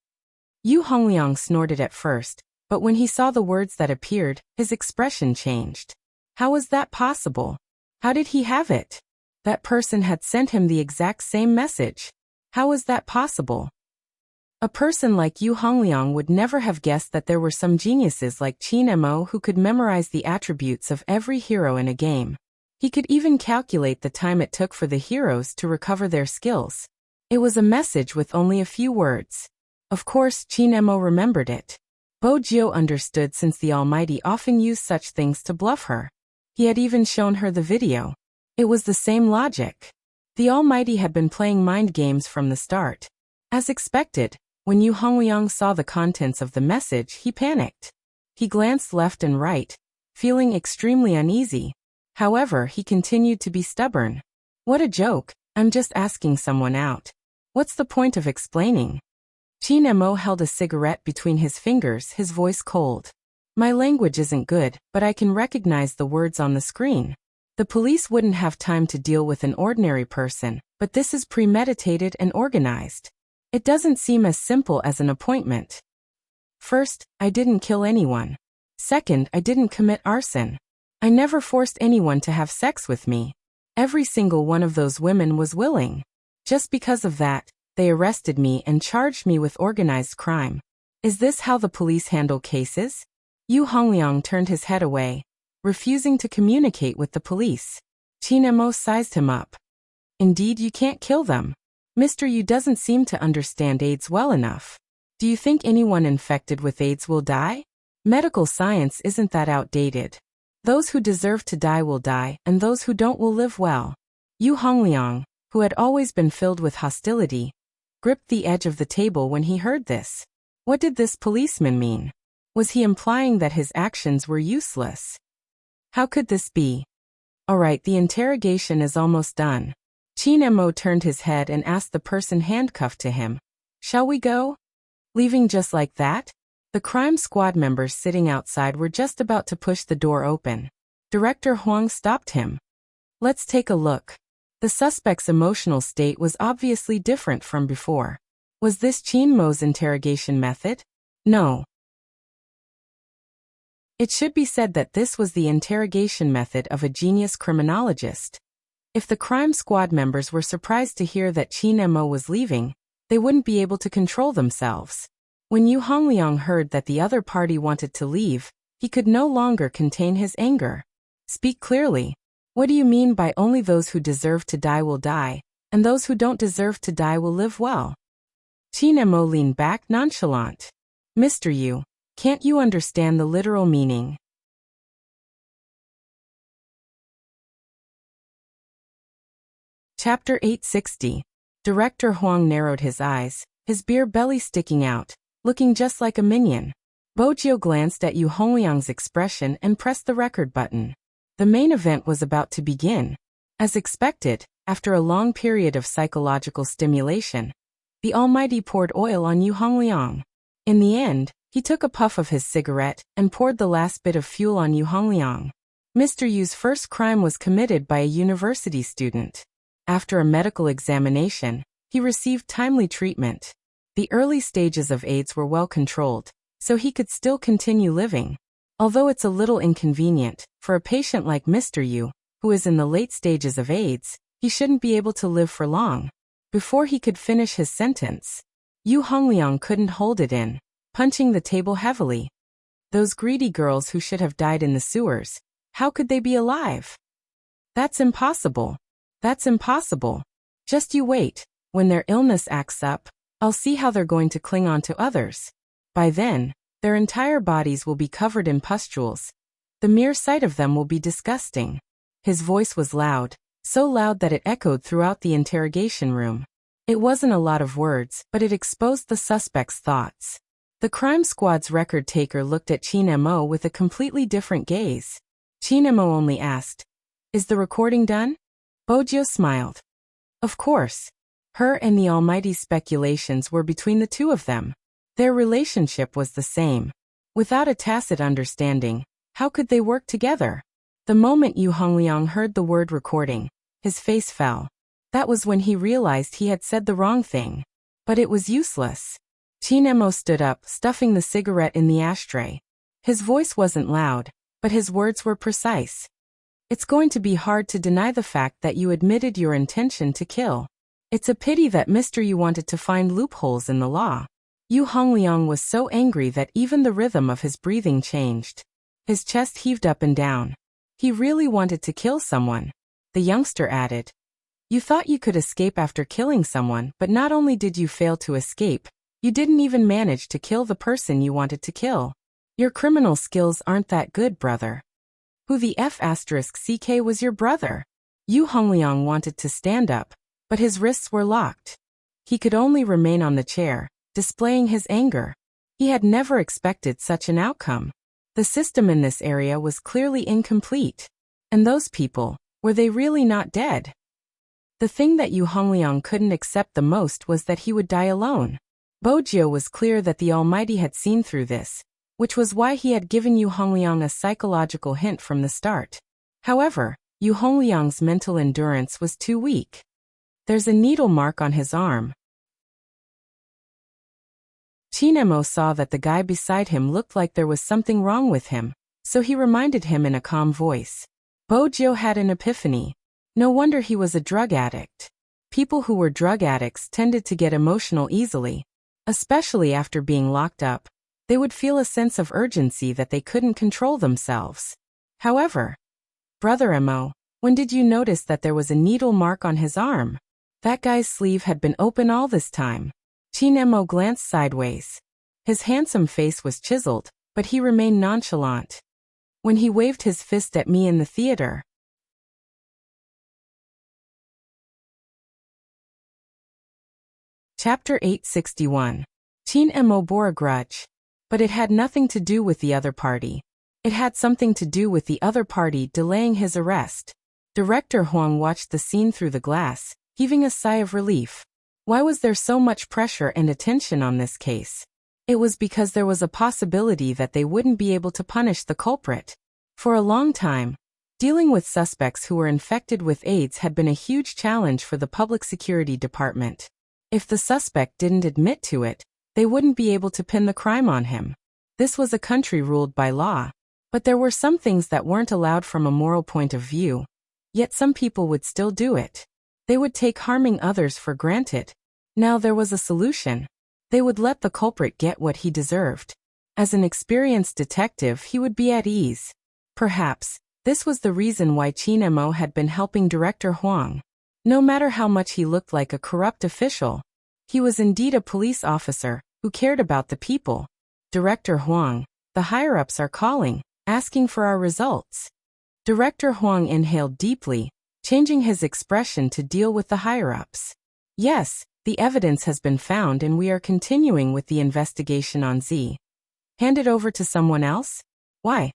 Yu Hongliang snorted at first, but when he saw the words that appeared, his expression changed. How was that possible? How did he have it? That person had sent him the exact same message. How was that possible? A person like Yu Hongliang would never have guessed that there were some geniuses like Qin Mo who could memorize the attributes of every hero in a game. He could even calculate the time it took for the heroes to recover their skills. It was a message with only a few words. Of course, Qin Mo remembered it. Bojiu understood since the Almighty often used such things to bluff her. He had even shown her the video. It was the same logic. The Almighty had been playing mind games from the start. As expected, when Yu Hongliang saw the contents of the message, he panicked. He glanced left and right, feeling extremely uneasy. However, he continued to be stubborn. What a joke, I'm just asking someone out. What's the point of explaining? Qin Mo held a cigarette between his fingers, his voice cold. My language isn't good, but I can recognize the words on the screen. The police wouldn't have time to deal with an ordinary person, but this is premeditated and organized. It doesn't seem as simple as an appointment. First, I didn't kill anyone. Second, I didn't commit arson. I never forced anyone to have sex with me. Every single one of those women was willing. Just because of that, they arrested me and charged me with organized crime. Is this how the police handle cases? Yu Hongliang turned his head away, refusing to communicate with the police. Qin Mo sized him up. Indeed, you can't kill them. Mr. Yu doesn't seem to understand AIDS well enough. Do you think anyone infected with AIDS will die? Medical science isn't that outdated. Those who deserve to die will die, and those who don't will live well. Yu Hongliang, who had always been filled with hostility, gripped the edge of the table when he heard this. What did this policeman mean? Was he implying that his actions were useless? How could this be? All right, the interrogation is almost done. Qin Mo turned his head and asked the person handcuffed to him, "Shall we go?" Leaving just like that? The crime squad members sitting outside were just about to push the door open. Director Huang stopped him. Let's take a look. The suspect's emotional state was obviously different from before. Was this Qin Mo's interrogation method? No. It should be said that this was the interrogation method of a genius criminologist. If the crime squad members were surprised to hear that Qin Mo was leaving, they wouldn't be able to control themselves. When Yu Hongliang heard that the other party wanted to leave, he could no longer contain his anger. Speak clearly. What do you mean by only those who deserve to die will die, and those who don't deserve to die will live well? Qin Mo leaned back nonchalant. Mr. Yu, can't you understand the literal meaning? Chapter 860. Director Huang narrowed his eyes, his beer belly sticking out, looking just like a minion. Bojiu glanced at Yu Hongliang's expression and pressed the record button. The main event was about to begin. As expected, after a long period of psychological stimulation, the Almighty poured oil on Yu Hongliang. In the end, he took a puff of his cigarette and poured the last bit of fuel on Yu Hongliang. Mr. Yu's first crime was committed by a university student. After a medical examination, he received timely treatment. The early stages of AIDS were well controlled, so he could still continue living. Although it's a little inconvenient, for a patient like Mr. Yu, who is in the late stages of AIDS, he shouldn't be able to live for long. Before he could finish his sentence, Yu Hongliang couldn't hold it in, punching the table heavily. Those greedy girls who should have died in the sewers, how could they be alive? That's impossible. That's impossible. Just you wait. When their illness acts up, I'll see how they're going to cling on to others. By then, their entire bodies will be covered in pustules. The mere sight of them will be disgusting. His voice was loud, so loud that it echoed throughout the interrogation room. It wasn't a lot of words, but it exposed the suspect's thoughts. The crime squad's record taker looked at Qin Mo with a completely different gaze. Qin Mo only asked, "Is the recording done?" Bojiu smiled. Of course. Her and the Almighty's speculations were between the two of them. Their relationship was the same. Without a tacit understanding, how could they work together? The moment Yu Hongliang heard the word recording, his face fell. That was when he realized he had said the wrong thing. But it was useless. Qin Mo stood up, stuffing the cigarette in the ashtray. His voice wasn't loud, but his words were precise. It's going to be hard to deny the fact that you admitted your intention to kill. It's a pity that Mr. Yu wanted to find loopholes in the law. Yu Hongliang was so angry that even the rhythm of his breathing changed. His chest heaved up and down. He really wanted to kill someone. The youngster added, "You thought you could escape after killing someone, but not only did you fail to escape, you didn't even manage to kill the person you wanted to kill. Your criminal skills aren't that good, brother." Who the F***ck was your brother? Yu Hongliang wanted to stand up, but his wrists were locked. He could only remain on the chair, displaying his anger. He had never expected such an outcome. The system in this area was clearly incomplete. And those people, were they really not dead? The thing that Yu Hongliang couldn't accept the most was that he would die alone. Bojiu was clear that the Almighty had seen through this, which was why he had given Yu Hongliang a psychological hint from the start. However, Yu Hongliang's mental endurance was too weak. There's a needle mark on his arm. Qin Mo saw that the guy beside him looked like there was something wrong with him, so he reminded him in a calm voice. Bojo had an epiphany. No wonder he was a drug addict. People who were drug addicts tended to get emotional easily, especially after being locked up. They would feel a sense of urgency that they couldn't control themselves. However, Brother Mo, when did you notice that there was a needle mark on his arm? That guy's sleeve had been open all this time. Chin Mo glanced sideways. His handsome face was chiseled, but he remained nonchalant. When he waved his fist at me in the theater. Chapter 861. Chin Mo bore a grudge. But it had nothing to do with the other party. It had something to do with the other party delaying his arrest. Director Huang watched the scene through the glass, heaving a sigh of relief. Why was there so much pressure and attention on this case? It was because there was a possibility that they wouldn't be able to punish the culprit. For a long time, dealing with suspects who were infected with AIDS had been a huge challenge for the Public Security Department. If the suspect didn't admit to it, they wouldn't be able to pin the crime on him. This was a country ruled by law. But there were some things that weren't allowed from a moral point of view. Yet some people would still do it. They would take harming others for granted. Now there was a solution. They would let the culprit get what he deserved. As an experienced detective, he would be at ease. Perhaps, this was the reason why Chin Mo had been helping Director Huang. No matter how much he looked like a corrupt official, he was indeed a police officer who cared about the people. Director Huang, the higher-ups are calling, asking for our results. Director Huang inhaled deeply, changing his expression to deal with the higher-ups. Yes, the evidence has been found and we are continuing with the investigation on Z. Hand it over to someone else? Why?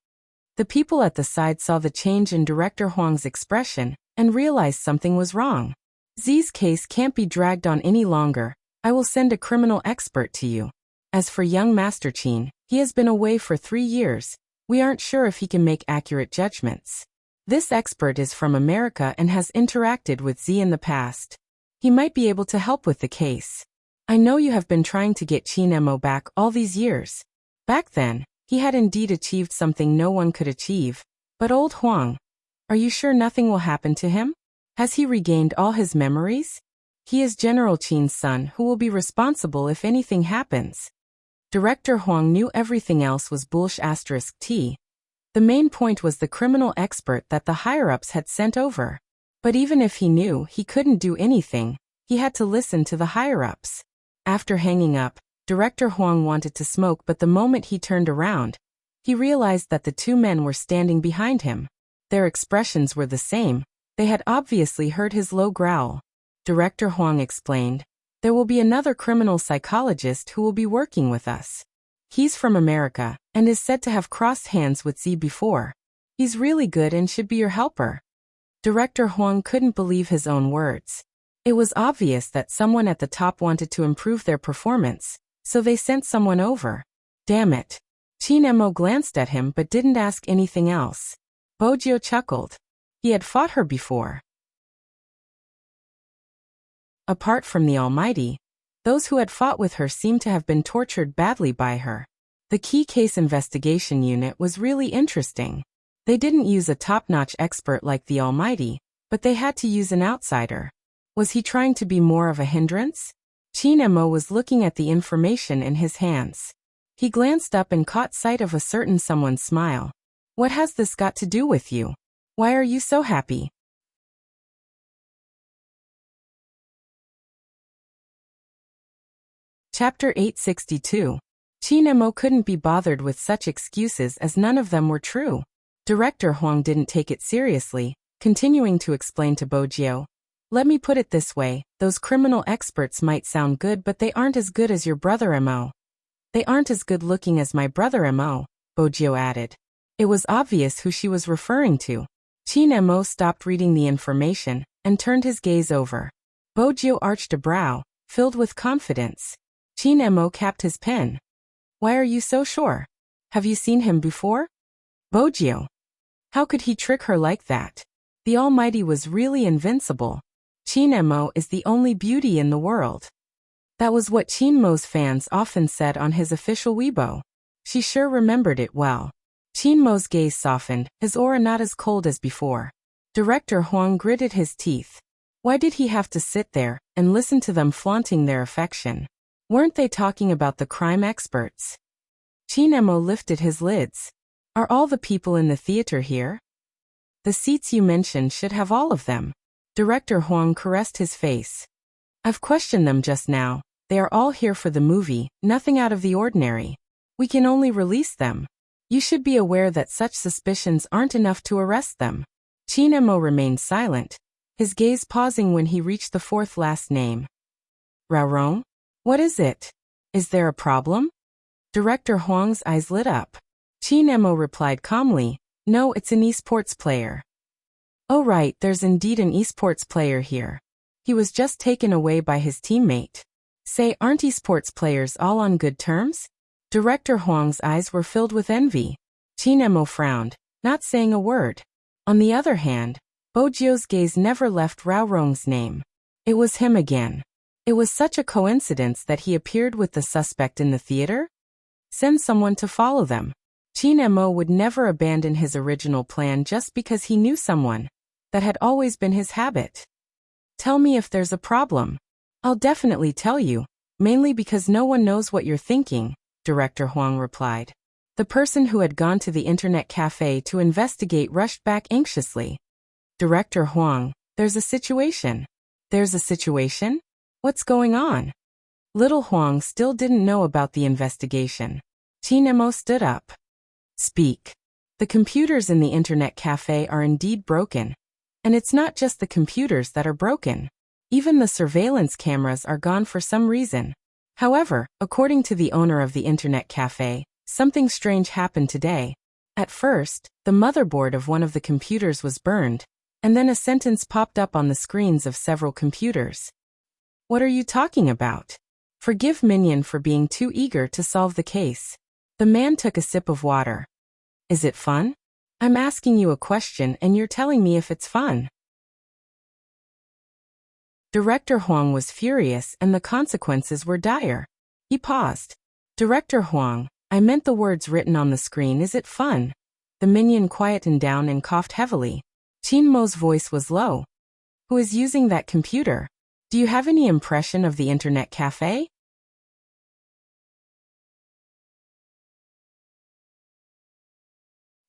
The people at the side saw the change in Director Huang's expression and realized something was wrong. Z's case can't be dragged on any longer. I will send a criminal expert to you. As for young Master Chin, he has been away for 3 years. We aren't sure if he can make accurate judgments. This expert is from America and has interacted with Z in the past. He might be able to help with the case. I know you have been trying to get Chin Mo back all these years. Back then, he had indeed achieved something no one could achieve. But old Huang, are you sure nothing will happen to him? Has he regained all his memories? He is General Chin's son who will be responsible if anything happens. Director Huang knew everything else was bullsh*t. The main point was the criminal expert that the higher-ups had sent over. But even if he knew he couldn't do anything, he had to listen to the higher-ups. After hanging up, Director Huang wanted to smoke, but the moment he turned around, he realized that the 2 men were standing behind him. Their expressions were the same. They had obviously heard his low growl. Director Huang explained, "There will be another criminal psychologist who will be working with us. He's from America and is said to have crossed hands with Z before. He's really good and should be your helper." Director Huang couldn't believe his own words. It was obvious that someone at the top wanted to improve their performance, so they sent someone over. Damn it. Chin Mo glanced at him but didn't ask anything else. Bojo chuckled. He had fought her before. Apart from the Almighty, those who had fought with her seemed to have been tortured badly by her. The Key Case Investigation Unit was really interesting. They didn't use a top-notch expert like the Almighty, but they had to use an outsider. Was he trying to be more of a hindrance? Chin Mo was looking at the information in his hands. He glanced up and caught sight of a certain someone's smile. What has this got to do with you? Why are you so happy? Chapter 862. Chin Mo couldn't be bothered with such excuses as none of them were true. Director Huang didn't take it seriously, continuing to explain to Bojo. Let me put it this way, those criminal experts might sound good but they aren't as good as your brother Mo. They aren't as good looking as my brother Mo, Bojo added. It was obvious who she was referring to. Chin Mo stopped reading the information and turned his gaze over. Bojo arched a brow, filled with confidence. Chin Mo capped his pen. Why are you so sure? Have you seen him before? Bojo. How could he trick her like that? The Almighty was really invincible. Chin Mo is the only beauty in the world. That was what Chin Mo's fans often said on his official Weibo. She sure remembered it well. Qin Mo's gaze softened, his aura not as cold as before. Director Huang gritted his teeth. Why did he have to sit there and listen to them flaunting their affection? Weren't they talking about the crime experts? Qin Mo lifted his lids. Are all the people in the theater here? The seats you mentioned should have all of them. Director Huang caressed his face. I've questioned them just now. They are all here for the movie, nothing out of the ordinary. We can only release them. You should be aware that such suspicions aren't enough to arrest them. Qin Mo remained silent, his gaze pausing when he reached the fourth last name. Raorong? What is it? Is there a problem? Director Huang's eyes lit up. Qin Mo replied calmly, no, it's an esports player. Oh right, there's indeed an esports player here. He was just taken away by his teammate. Say, aren't esports players all on good terms? Director Huang's eyes were filled with envy. Qin Mo frowned, not saying a word. On the other hand, Bojio's gaze never left Raorong's name. It was him again. It was such a coincidence that he appeared with the suspect in the theater? Send someone to follow them. Qin Mo would never abandon his original plan just because he knew someone. That had always been his habit. Tell me if there's a problem. I'll definitely tell you, mainly because no one knows what you're thinking, Director Huang replied. The person who had gone to the internet cafe to investigate rushed back anxiously. Director Huang, there's a situation. There's a situation? What's going on? Little Huang still didn't know about the investigation. Qin Mo stood up. Speak. The computers in the internet cafe are indeed broken. And it's not just the computers that are broken. Even the surveillance cameras are gone for some reason. However, according to the owner of the internet cafe, something strange happened today. At first, the motherboard of one of the computers was burned, and then a sentence popped up on the screens of several computers. What are you talking about? Forgive Minion for being too eager to solve the case. The man took a sip of water. Is it fun? I'm asking you a question and you're telling me if it's fun. Director Huang was furious and the consequences were dire. He paused. Director Huang, I meant the words written on the screen. Is it fun? The minion quietened down and coughed heavily. Qin Mo's voice was low. Who is using that computer? Do you have any impression of the internet cafe?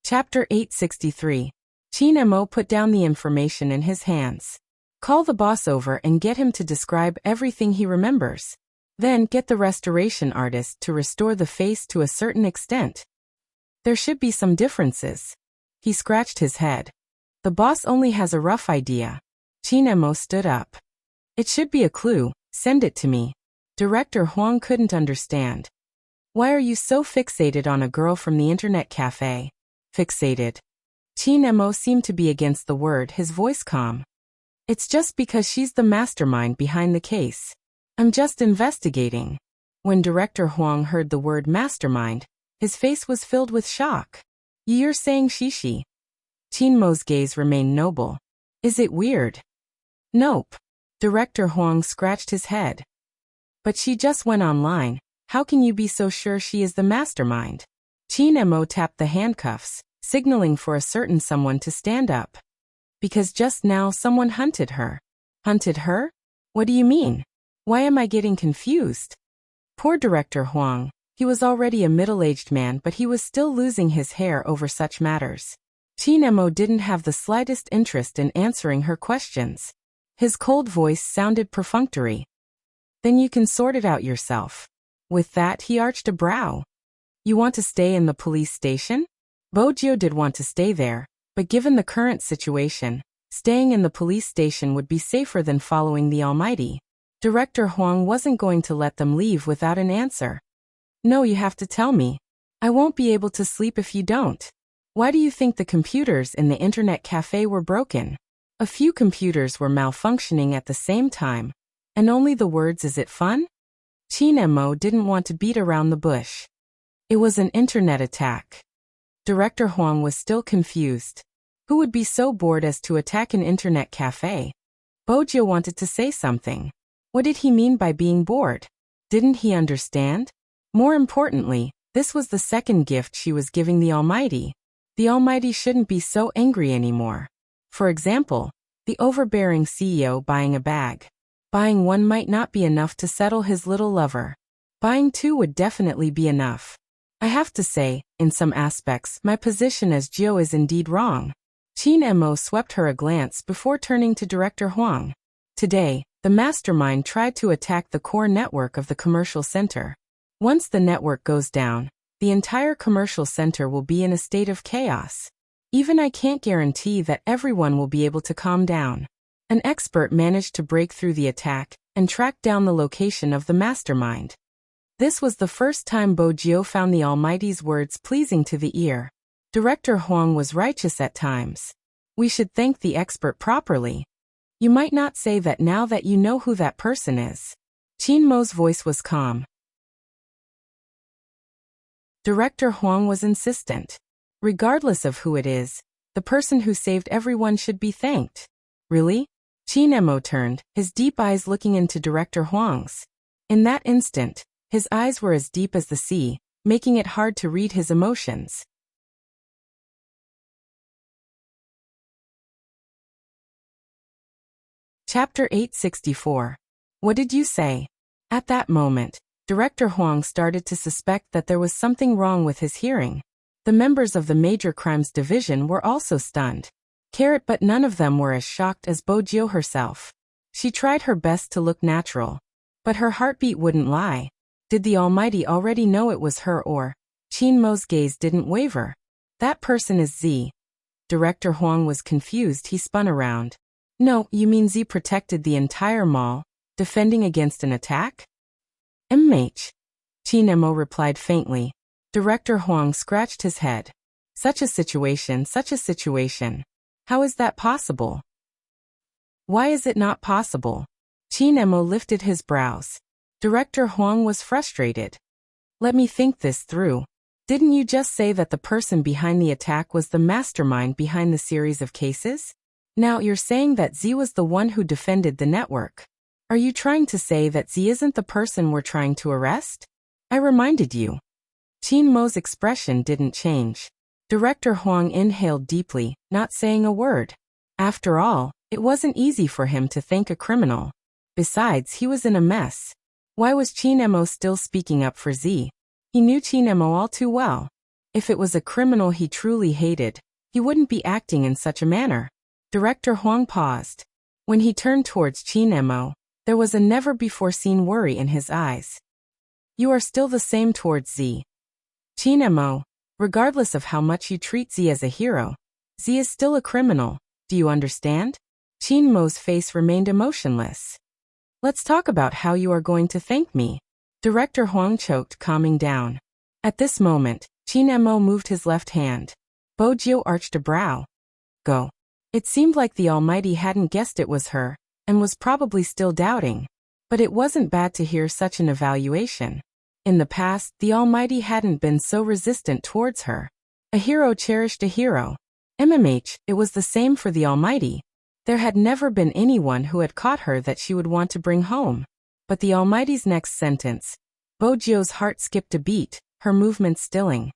Chapter 863. Qin Mo put down the information in his hands. Call the boss over and get him to describe everything he remembers. Then get the restoration artist to restore the face to a certain extent. There should be some differences. He scratched his head. The boss only has a rough idea. Qin Mo stood up. It should be a clue. Send it to me. Director Huang couldn't understand. Why are you so fixated on a girl from the internet cafe? Fixated. Qin Mo seemed to be against the word, his voice calm. It's just because she's the mastermind behind the case. I'm just investigating. When Director Huang heard the word mastermind, his face was filled with shock. You're saying she? Qin Mo's gaze remained noble. Is it weird? Nope. Director Huang scratched his head. But she just went online. How can you be so sure she is the mastermind? Qin Mo tapped the handcuffs, signaling for a certain someone to stand up. Because just now someone hunted her. Hunted her? What do you mean? Why am I getting confused? Poor Director Huang. He was already a middle-aged man, but he was still losing his hair over such matters. Qin Mo didn't have the slightest interest in answering her questions. His cold voice sounded perfunctory. Then you can sort it out yourself. With that, he arched a brow. You want to stay in the police station? Bojio did want to stay there, but given the current situation, staying in the police station would be safer than following the Almighty. Director Huang wasn't going to let them leave without an answer. No, you have to tell me. I won't be able to sleep if you don't. Why do you think the computers in the internet cafe were broken? A few computers were malfunctioning at the same time, and only the words "Is it fun?" Qin Mo didn't want to beat around the bush. It was an internet attack. Director Huang was still confused. Who would be so bored as to attack an internet cafe? Bojio wanted to say something. What did he mean by being bored? Didn't he understand? More importantly, This was the second gift she was giving the Almighty. The Almighty shouldn't be so angry anymore. For example, the overbearing CEO buying a bag. Buying one might not be enough to settle his little lover. Buying two would definitely be enough. I have to say, in some aspects, my position as Geo is indeed wrong. Qin Mo swept her a glance before turning to Director Huang. Today, the mastermind tried to attack the core network of the commercial center. Once the network goes down, the entire commercial center will be in a state of chaos. Even I can't guarantee that everyone will be able to calm down. An expert managed to break through the attack and track down the location of the mastermind. This was the first time Bo Jio found the Almighty's words pleasing to the ear. Director Huang was righteous at times. We should thank the expert properly. You might not say that now that you know who that person is. Qin Mo's voice was calm. Director Huang was insistent. Regardless of who it is, the person who saved everyone should be thanked. Really? Qin Mo turned, his deep eyes looking into Director Huang's. In that instant, his eyes were as deep as the sea, making it hard to read his emotions. Chapter 864. What did you say? At that moment, Director Huang started to suspect that there was something wrong with his hearing. The members of the Major Crimes Division were also stunned. But none of them were as shocked as Bo Jio herself. She tried her best to look natural. But her heartbeat wouldn't lie. Did the Almighty already know it was her or? Qin Mo's gaze didn't waver. That person is Z. Director Huang was confused. He spun around. No, you mean Z protected the entire mall, defending against an attack? Immersing. Qin Mo replied faintly. Director Huang scratched his head. Such a situation. How is that possible? Why is it not possible? Qin Mo lifted his brows. Director Huang was frustrated. Let me think this through. Didn't you just say that the person behind the attack was the mastermind behind the series of cases? Now you're saying that Z was the one who defended the network. Are you trying to say that Z isn't the person we're trying to arrest? I reminded you. Qin Mo's expression didn't change. Director Huang inhaled deeply, not saying a word. After all, it wasn't easy for him to thank a criminal. Besides, he was in a mess. Why was Qin Mo still speaking up for Z? He knew Qin Mo all too well. If it was a criminal he truly hated, he wouldn't be acting in such a manner. Director Huang paused. When he turned towards Qin Mo, there was a never-before-seen worry in his eyes. You are still the same towards Z. Qin Mo, regardless of how much you treat Z as a hero, Z is still a criminal, do you understand? Qin Mo's face remained emotionless. Let's talk about how you are going to thank me. Director Huang choked, calming down. At this moment, Qin Mo moved his left hand. Bo Jio arched a brow. Go. It seemed like the Almighty hadn't guessed it was her, and was probably still doubting. But it wasn't bad to hear such an evaluation. In the past, the Almighty hadn't been so resistant towards her. A hero cherished a hero. It was the same for the Almighty. There had never been anyone who had caught her that she would want to bring home. But the Almighty's next sentence, Bo Jio's heart skipped a beat, her movements stilling.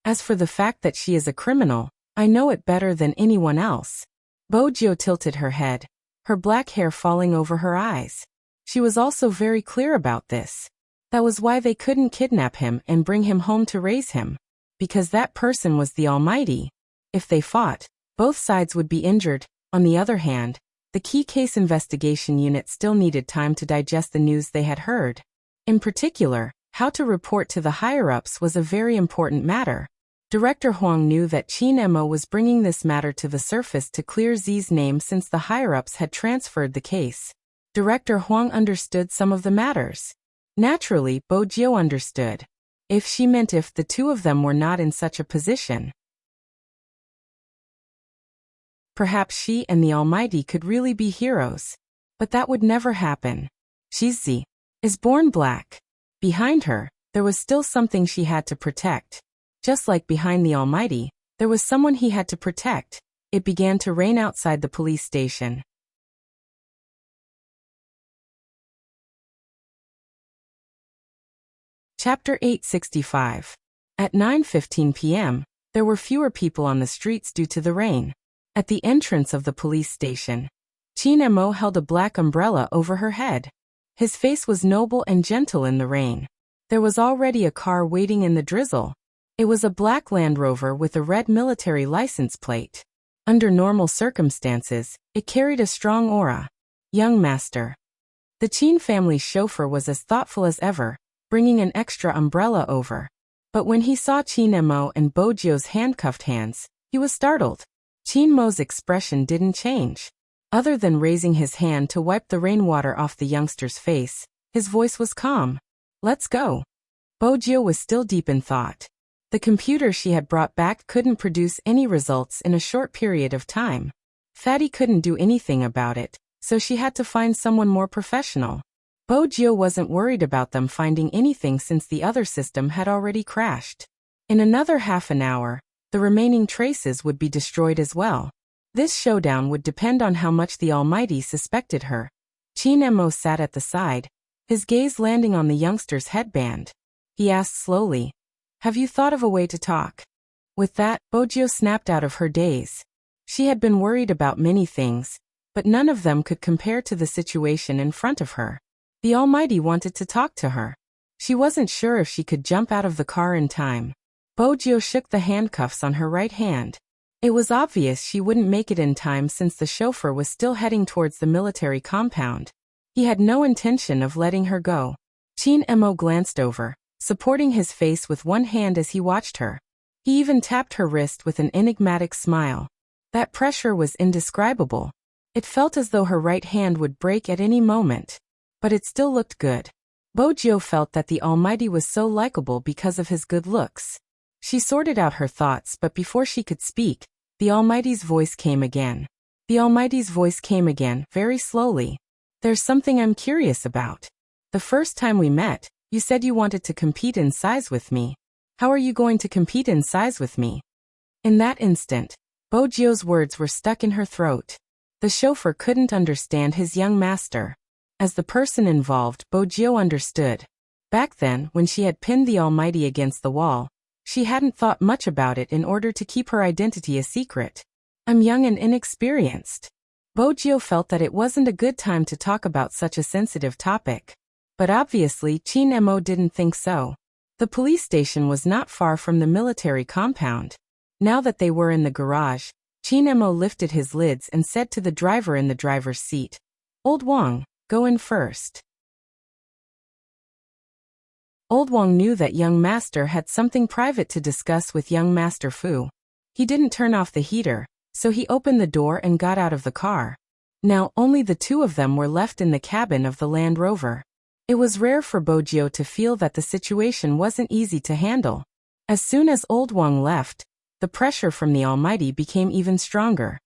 As for the fact that she is a criminal, I know it better than anyone else. Bo Jio tilted her head, her black hair falling over her eyes. She was also very clear about this. That was why they couldn't kidnap him and bring him home to raise him. Because that person was the Almighty. If they fought, both sides would be injured. On the other hand, the key case investigation unit still needed time to digest the news they had heard. In particular, how to report to the higher-ups was a very important matter. Director Huang knew that Qin Mo was bringing this matter to the surface to clear Z's name since the higher-ups had transferred the case. Director Huang understood some of the matters. Naturally, Bo Jio understood. If she meant if the two of them were not in such a position. Perhaps she and the Almighty could really be heroes. But that would never happen. She's Z. Is born black. Behind her, there was still something she had to protect. Just like behind the Almighty, there was someone he had to protect. It began to rain outside the police station. Chapter 865. At 9:15 p.m., there were fewer people on the streets due to the rain. At the entrance of the police station, Chin Mo held a black umbrella over her head. His face was noble and gentle in the rain. There was already a car waiting in the drizzle. It was a black Land Rover with a red military license plate. Under normal circumstances, it carried a strong aura. Young master. The Chin family's chauffeur was as thoughtful as ever, bringing an extra umbrella over. But when he saw Chin Mo and Bojio's handcuffed hands, he was startled. Chin Mo's expression didn't change. Other than raising his hand to wipe the rainwater off the youngster's face, his voice was calm. Let's go. Bojio was still deep in thought. The computer she had brought back couldn't produce any results in a short period of time. Fatty couldn't do anything about it, so she had to find someone more professional. Bojio wasn't worried about them finding anything since the other system had already crashed. In another half an hour, the remaining traces would be destroyed as well. This showdown would depend on how much the Almighty suspected her. Chin Mo sat at the side, his gaze landing on the youngster's headband. He asked slowly, "Have you thought of a way to talk?" With that, Bojio snapped out of her daze. She had been worried about many things, but none of them could compare to the situation in front of her. The Almighty wanted to talk to her. She wasn't sure if she could jump out of the car in time. Bojio shook the handcuffs on her right hand. It was obvious she wouldn't make it in time since the chauffeur was still heading towards the military compound. He had no intention of letting her go. Chin Mo glanced over, supporting his face with one hand as he watched her. He even tapped her wrist with an enigmatic smile. That pressure was indescribable. It felt as though her right hand would break at any moment. But it still looked good. Bojio felt that the Almighty was so likable because of his good looks. She sorted out her thoughts, but before she could speak, the Almighty's voice came again. The Almighty's voice came again, very slowly. There's something I'm curious about. The first time we met, you said you wanted to compete in size with me. How are you going to compete in size with me? In that instant, Bojio's words were stuck in her throat. The chauffeur couldn't understand his young master. As the person involved, Bojio understood. Back then, when she had pinned the Almighty against the wall, she hadn't thought much about it in order to keep her identity a secret. I'm young and inexperienced. Bojio felt that it wasn't a good time to talk about such a sensitive topic. But obviously Chin Mo didn't think so. The police station was not far from the military compound. Now that they were in the garage, Chin Mo lifted his lids and said to the driver in the driver's seat, "Old Wang, go in first." Old Wang knew that young master had something private to discuss with young master Fu. He didn't turn off the heater, so he opened the door and got out of the car. Now only the two of them were left in the cabin of the Land Rover. It was rare for Bojio to feel that the situation wasn't easy to handle. As soon as Old Wang left, the pressure from the Almighty became even stronger.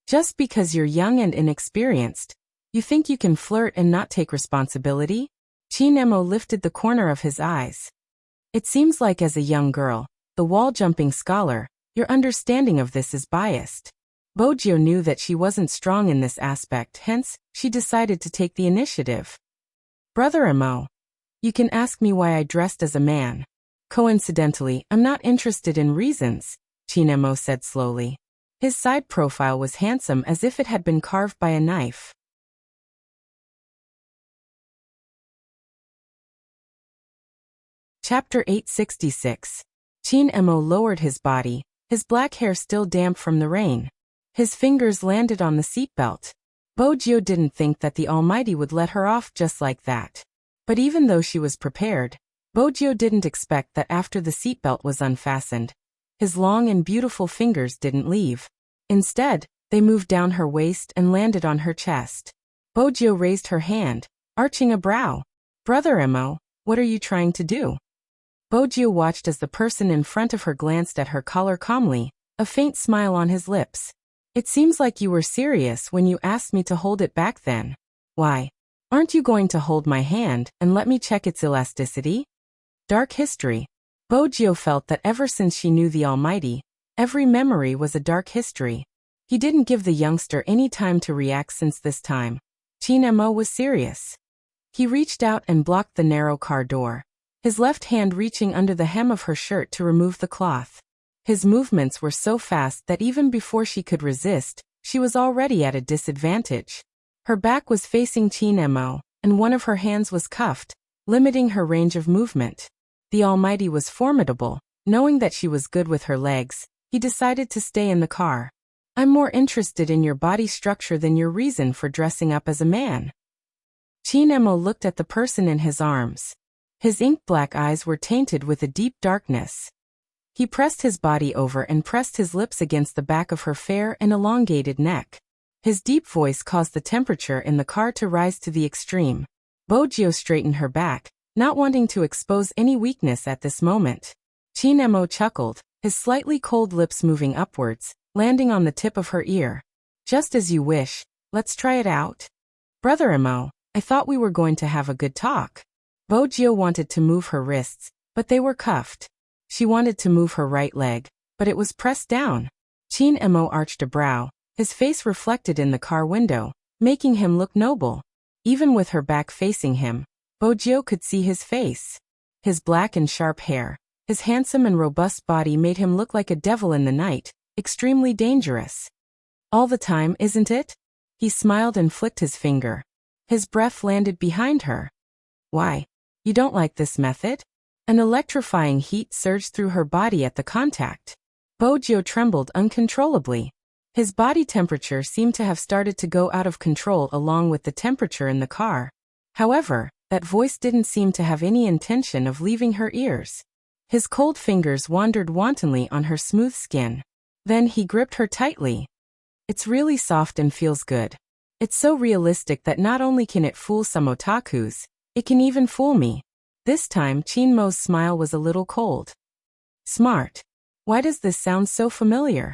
Just because you're young and inexperienced, you think you can flirt and not take responsibility? Chin Mo lifted the corner of his eyes. It seems like as a young girl, the wall-jumping scholar, your understanding of this is biased. Bojio knew that she wasn't strong in this aspect, hence, she decided to take the initiative. Brother Mo, you can ask me why I dressed as a man. Coincidentally, I'm not interested in reasons, Chin Mo said slowly. His side profile was handsome as if it had been carved by a knife. Chapter 866. Chin Mo lowered his body, his black hair still damp from the rain. His fingers landed on the seatbelt. Bojio didn't think that the Almighty would let her off just like that. But even though she was prepared, Bojio didn't expect that after the seatbelt was unfastened, his long and beautiful fingers didn't leave. Instead, they moved down her waist and landed on her chest. Bojio raised her hand, arching a brow. Brother Mo, what are you trying to do? Bojio watched as the person in front of her glanced at her collar calmly, a faint smile on his lips. It seems like you were serious when you asked me to hold it back then. Why? Aren't you going to hold my hand and let me check its elasticity? Dark history. Bojio felt that ever since she knew the Almighty, every memory was a dark history. He didn't give the youngster any time to react since this time. Chin Mo was serious. He reached out and blocked the narrow car door. his left hand reaching under the hem of her shirt to remove the cloth. His movements were so fast that even before she could resist, she was already at a disadvantage. Her back was facing Chinemo, and one of her hands was cuffed, limiting her range of movement. The Almighty was formidable. Knowing that she was good with her legs, he decided to stay in the car. I'm more interested in your body structure than your reason for dressing up as a man. Chinemo looked at the person in his arms. His ink-black eyes were tainted with a deep darkness. He pressed his body over and pressed his lips against the back of her fair and elongated neck. His deep voice caused the temperature in the car to rise to the extreme. Bojio straightened her back, not wanting to expose any weakness at this moment. Chinemo chuckled, his slightly cold lips moving upwards, landing on the tip of her ear. Just as you wish, let's try it out. Brother Emo, I thought we were going to have a good talk. Bojio wanted to move her wrists, but they were cuffed. She wanted to move her right leg, but it was pressed down. Chinemo arched a brow, his face reflected in the car window, making him look noble. Even with her back facing him, Bojio could see his face. His black and sharp hair, his handsome and robust body made him look like a devil in the night, extremely dangerous. All the time, isn't it? He smiled and flicked his finger. His breath landed behind her. Why? You don't like this method? An electrifying heat surged through her body at the contact. Bojio trembled uncontrollably. His body temperature seemed to have started to go out of control along with the temperature in the car. However, that voice didn't seem to have any intention of leaving her ears. His cold fingers wandered wantonly on her smooth skin. Then he gripped her tightly. It's really soft and feels good. It's so realistic that not only can it fool some otakus, it can even fool me. This time Chinmo's smile was a little cold. Smart. Why does this sound so familiar?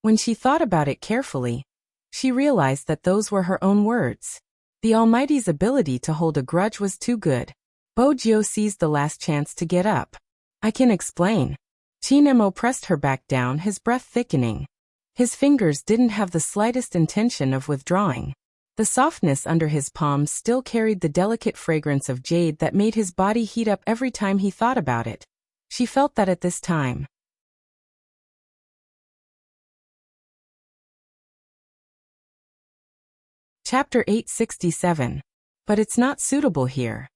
When she thought about it carefully, she realized that those were her own words. The Almighty's ability to hold a grudge was too good. Bojio seized the last chance to get up. I can explain. Chinemo pressed her back down, his breath thickening. His fingers didn't have the slightest intention of withdrawing. The softness under his palms still carried the delicate fragrance of jade that made his body heat up every time he thought about it. She felt that at this time. Chapter 867. But it's not suitable here.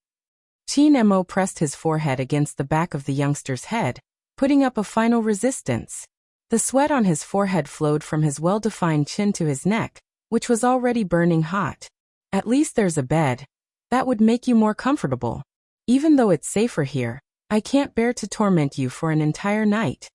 Chinemo pressed his forehead against the back of the youngster's head, putting up a final resistance. The sweat on his forehead flowed from his well-defined chin to his neck, which was already burning hot. At least there's a bed. That would make you more comfortable. Even though it's safer here, I can't bear to torment you for an entire night.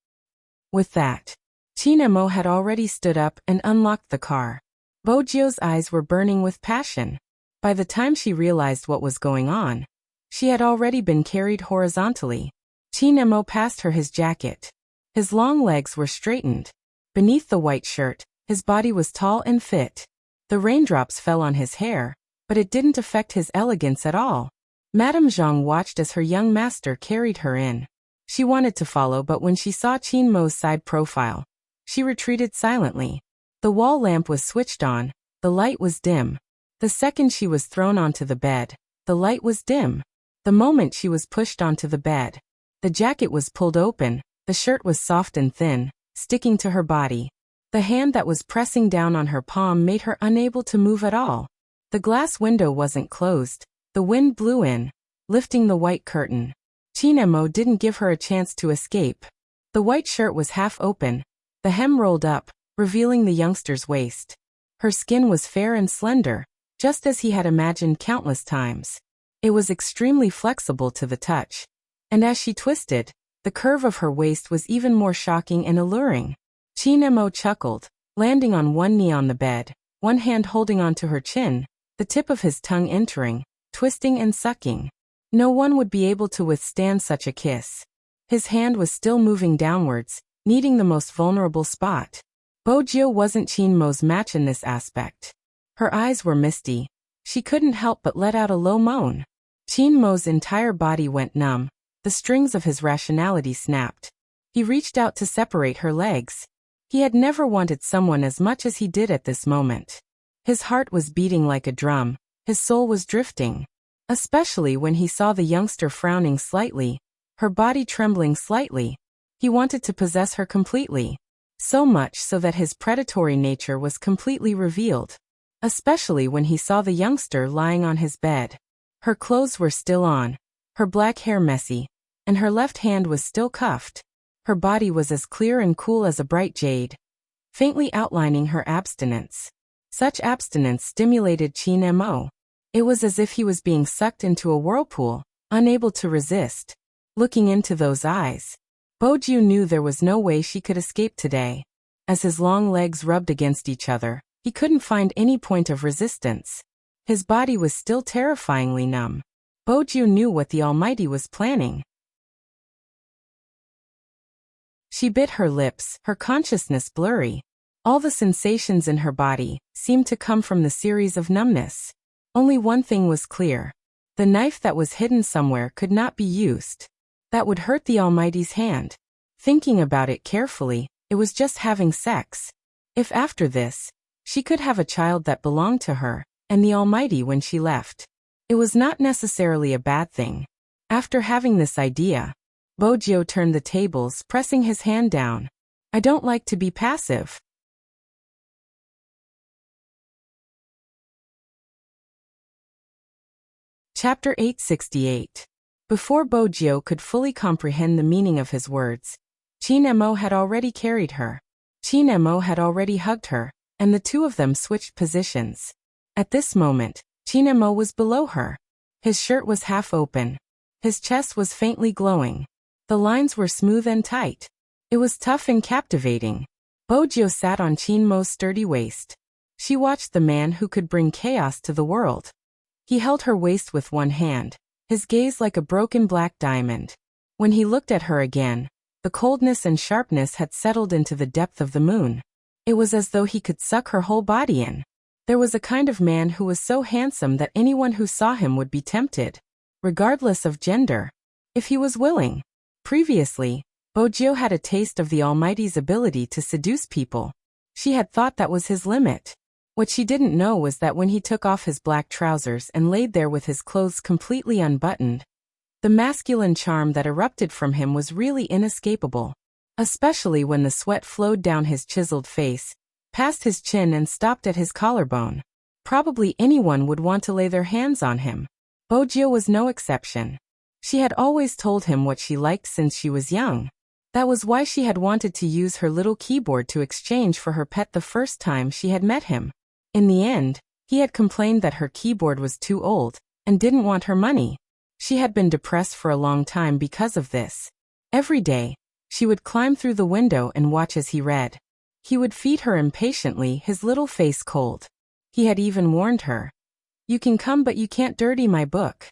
With that, Chinemo had already stood up and unlocked the car. Bojio's eyes were burning with passion. By the time she realized what was going on, she had already been carried horizontally. Chinemo passed her his jacket. His long legs were straightened. Beneath the white shirt, his body was tall and fit. The raindrops fell on his hair, but it didn't affect his elegance at all. Madame Zhang watched as her young master carried her in. She wanted to follow, but when she saw Chinmo's side profile, she retreated silently. The wall lamp was switched on, the light was dim. The second she was thrown onto the bed, the light was dim. The moment she was pushed onto the bed, the jacket was pulled open, the shirt was soft and thin, sticking to her body. The hand that was pressing down on her palm made her unable to move at all. The glass window wasn't closed. The wind blew in, lifting the white curtain. Chinemo didn't give her a chance to escape. The white shirt was half open, the hem rolled up, revealing the youngster's waist. Her skin was fair and slender, just as he had imagined countless times. It was extremely flexible to the touch. And as she twisted, the curve of her waist was even more shocking and alluring. Chinemo chuckled, landing on one knee on the bed, one hand holding onto her chin, the tip of his tongue entering, twisting and sucking. No one would be able to withstand such a kiss. His hand was still moving downwards, needing the most vulnerable spot. Bojio wasn't Chinmo's match in this aspect. Her eyes were misty. She couldn't help but let out a low moan. Chinmo's entire body went numb. The strings of his rationality snapped. He reached out to separate her legs. He had never wanted someone as much as he did at this moment. His heart was beating like a drum. His soul was drifting. especially when he saw the youngster frowning slightly, her body trembling slightly. He wanted to possess her completely, so much so that his predatory nature was completely revealed, especially when he saw the youngster lying on his bed. Her clothes were still on, her black hair messy, and her left hand was still cuffed. Her body was as clear and cool as a bright jade, faintly outlining her abstinence. Such abstinence stimulated Qin Mo. It was as if he was being sucked into a whirlpool, unable to resist. Looking into those eyes, Boju knew there was no way she could escape today. As his long legs rubbed against each other, he couldn't find any point of resistance. His body was still terrifyingly numb. Boju knew what the Almighty was planning. She bit her lips, her consciousness blurry. All the sensations in her body seemed to come from the series of numbness. Only one thing was clear. The knife that was hidden somewhere could not be used. That would hurt the Almighty's hand. Thinking about it carefully, it was just having sex. If after this, she could have a child that belonged to her and the Almighty when she left, it was not necessarily a bad thing. After having this idea, Bojo turned the tables, pressing his hand down. I don't like to be passive. Chapter 868. Before Bojo could fully comprehend the meaning of his words, Qin Mo had already carried her. Qin Mo had already hugged her, and the two of them switched positions. At this moment, Qin Mo was below her. His shirt was half open. His chest was faintly glowing. The lines were smooth and tight. It was tough and captivating. Bojo sat on Qin Mo's sturdy waist. She watched the man who could bring chaos to the world. He held her waist with one hand, his gaze like a broken black diamond. When he looked at her again, the coldness and sharpness had settled into the depth of the moon. It was as though he could suck her whole body in. There was a kind of man who was so handsome that anyone who saw him would be tempted, regardless of gender, if he was willing. Previously, Bojo had a taste of the Almighty's ability to seduce people. She had thought that was his limit. What she didn't know was that when he took off his black trousers and laid there with his clothes completely unbuttoned, the masculine charm that erupted from him was really inescapable, especially when the sweat flowed down his chiseled face, past his chin and stopped at his collarbone. Probably anyone would want to lay their hands on him. Bojo was no exception. She had always told him what she liked since she was young. That was why she had wanted to use her little keyboard to exchange for her pet the first time she had met him. In the end, he had complained that her keyboard was too old and didn't want her money. She had been depressed for a long time because of this. Every day, she would climb through the window and watch as he read. He would feed her impatiently, his little face cold. He had even warned her, "You can come but you can't dirty my book."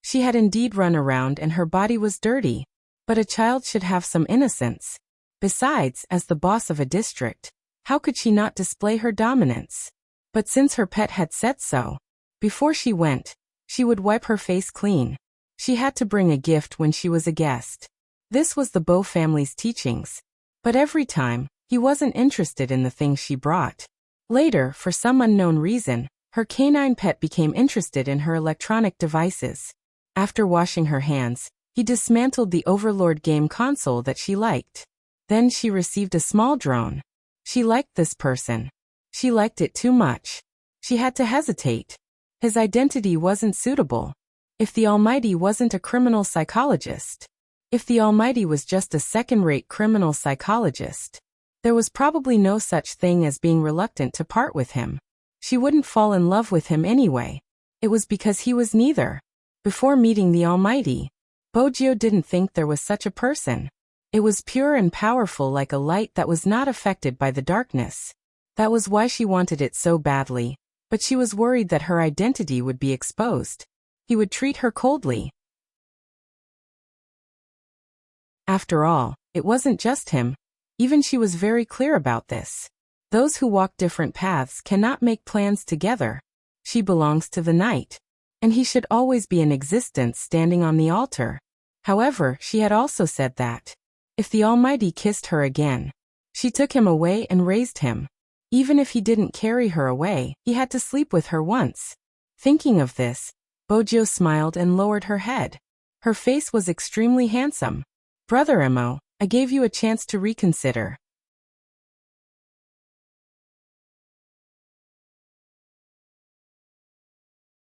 She had indeed run around and her body was dirty, but a child should have some innocence. Besides, as the boss of a district, how could she not display her dominance? But since her pet had said so, before she went, she would wipe her face clean. She had to bring a gift when she was a guest. This was the Bo family's teachings. But every time, he wasn't interested in the things she brought. Later, for some unknown reason, her canine pet became interested in her electronic devices. After washing her hands, he dismantled the Overlord game console that she liked. Then she received a small drone. She liked this person. She liked it too much. She had to hesitate. His identity wasn't suitable. If the Almighty wasn't a criminal psychologist, if the Almighty was just a second-rate criminal psychologist, there was probably no such thing as being reluctant to part with him. She wouldn't fall in love with him anyway. It was because he was neither. Before meeting the Almighty, Bojo didn't think there was such a person. It was pure and powerful like a light that was not affected by the darkness. That was why she wanted it so badly, but she was worried that her identity would be exposed. He would treat her coldly. After all, it wasn't just him. Even she was very clear about this. Those who walk different paths cannot make plans together. She belongs to the night, and he should always be in existence standing on the altar. However, she had also said that, if the Almighty kissed her again, she took him away and raised him. Even if he didn't carry her away, he had to sleep with her once. Thinking of this, Bojo smiled and lowered her head. Her face was extremely handsome. Brother Emo, I gave you a chance to reconsider.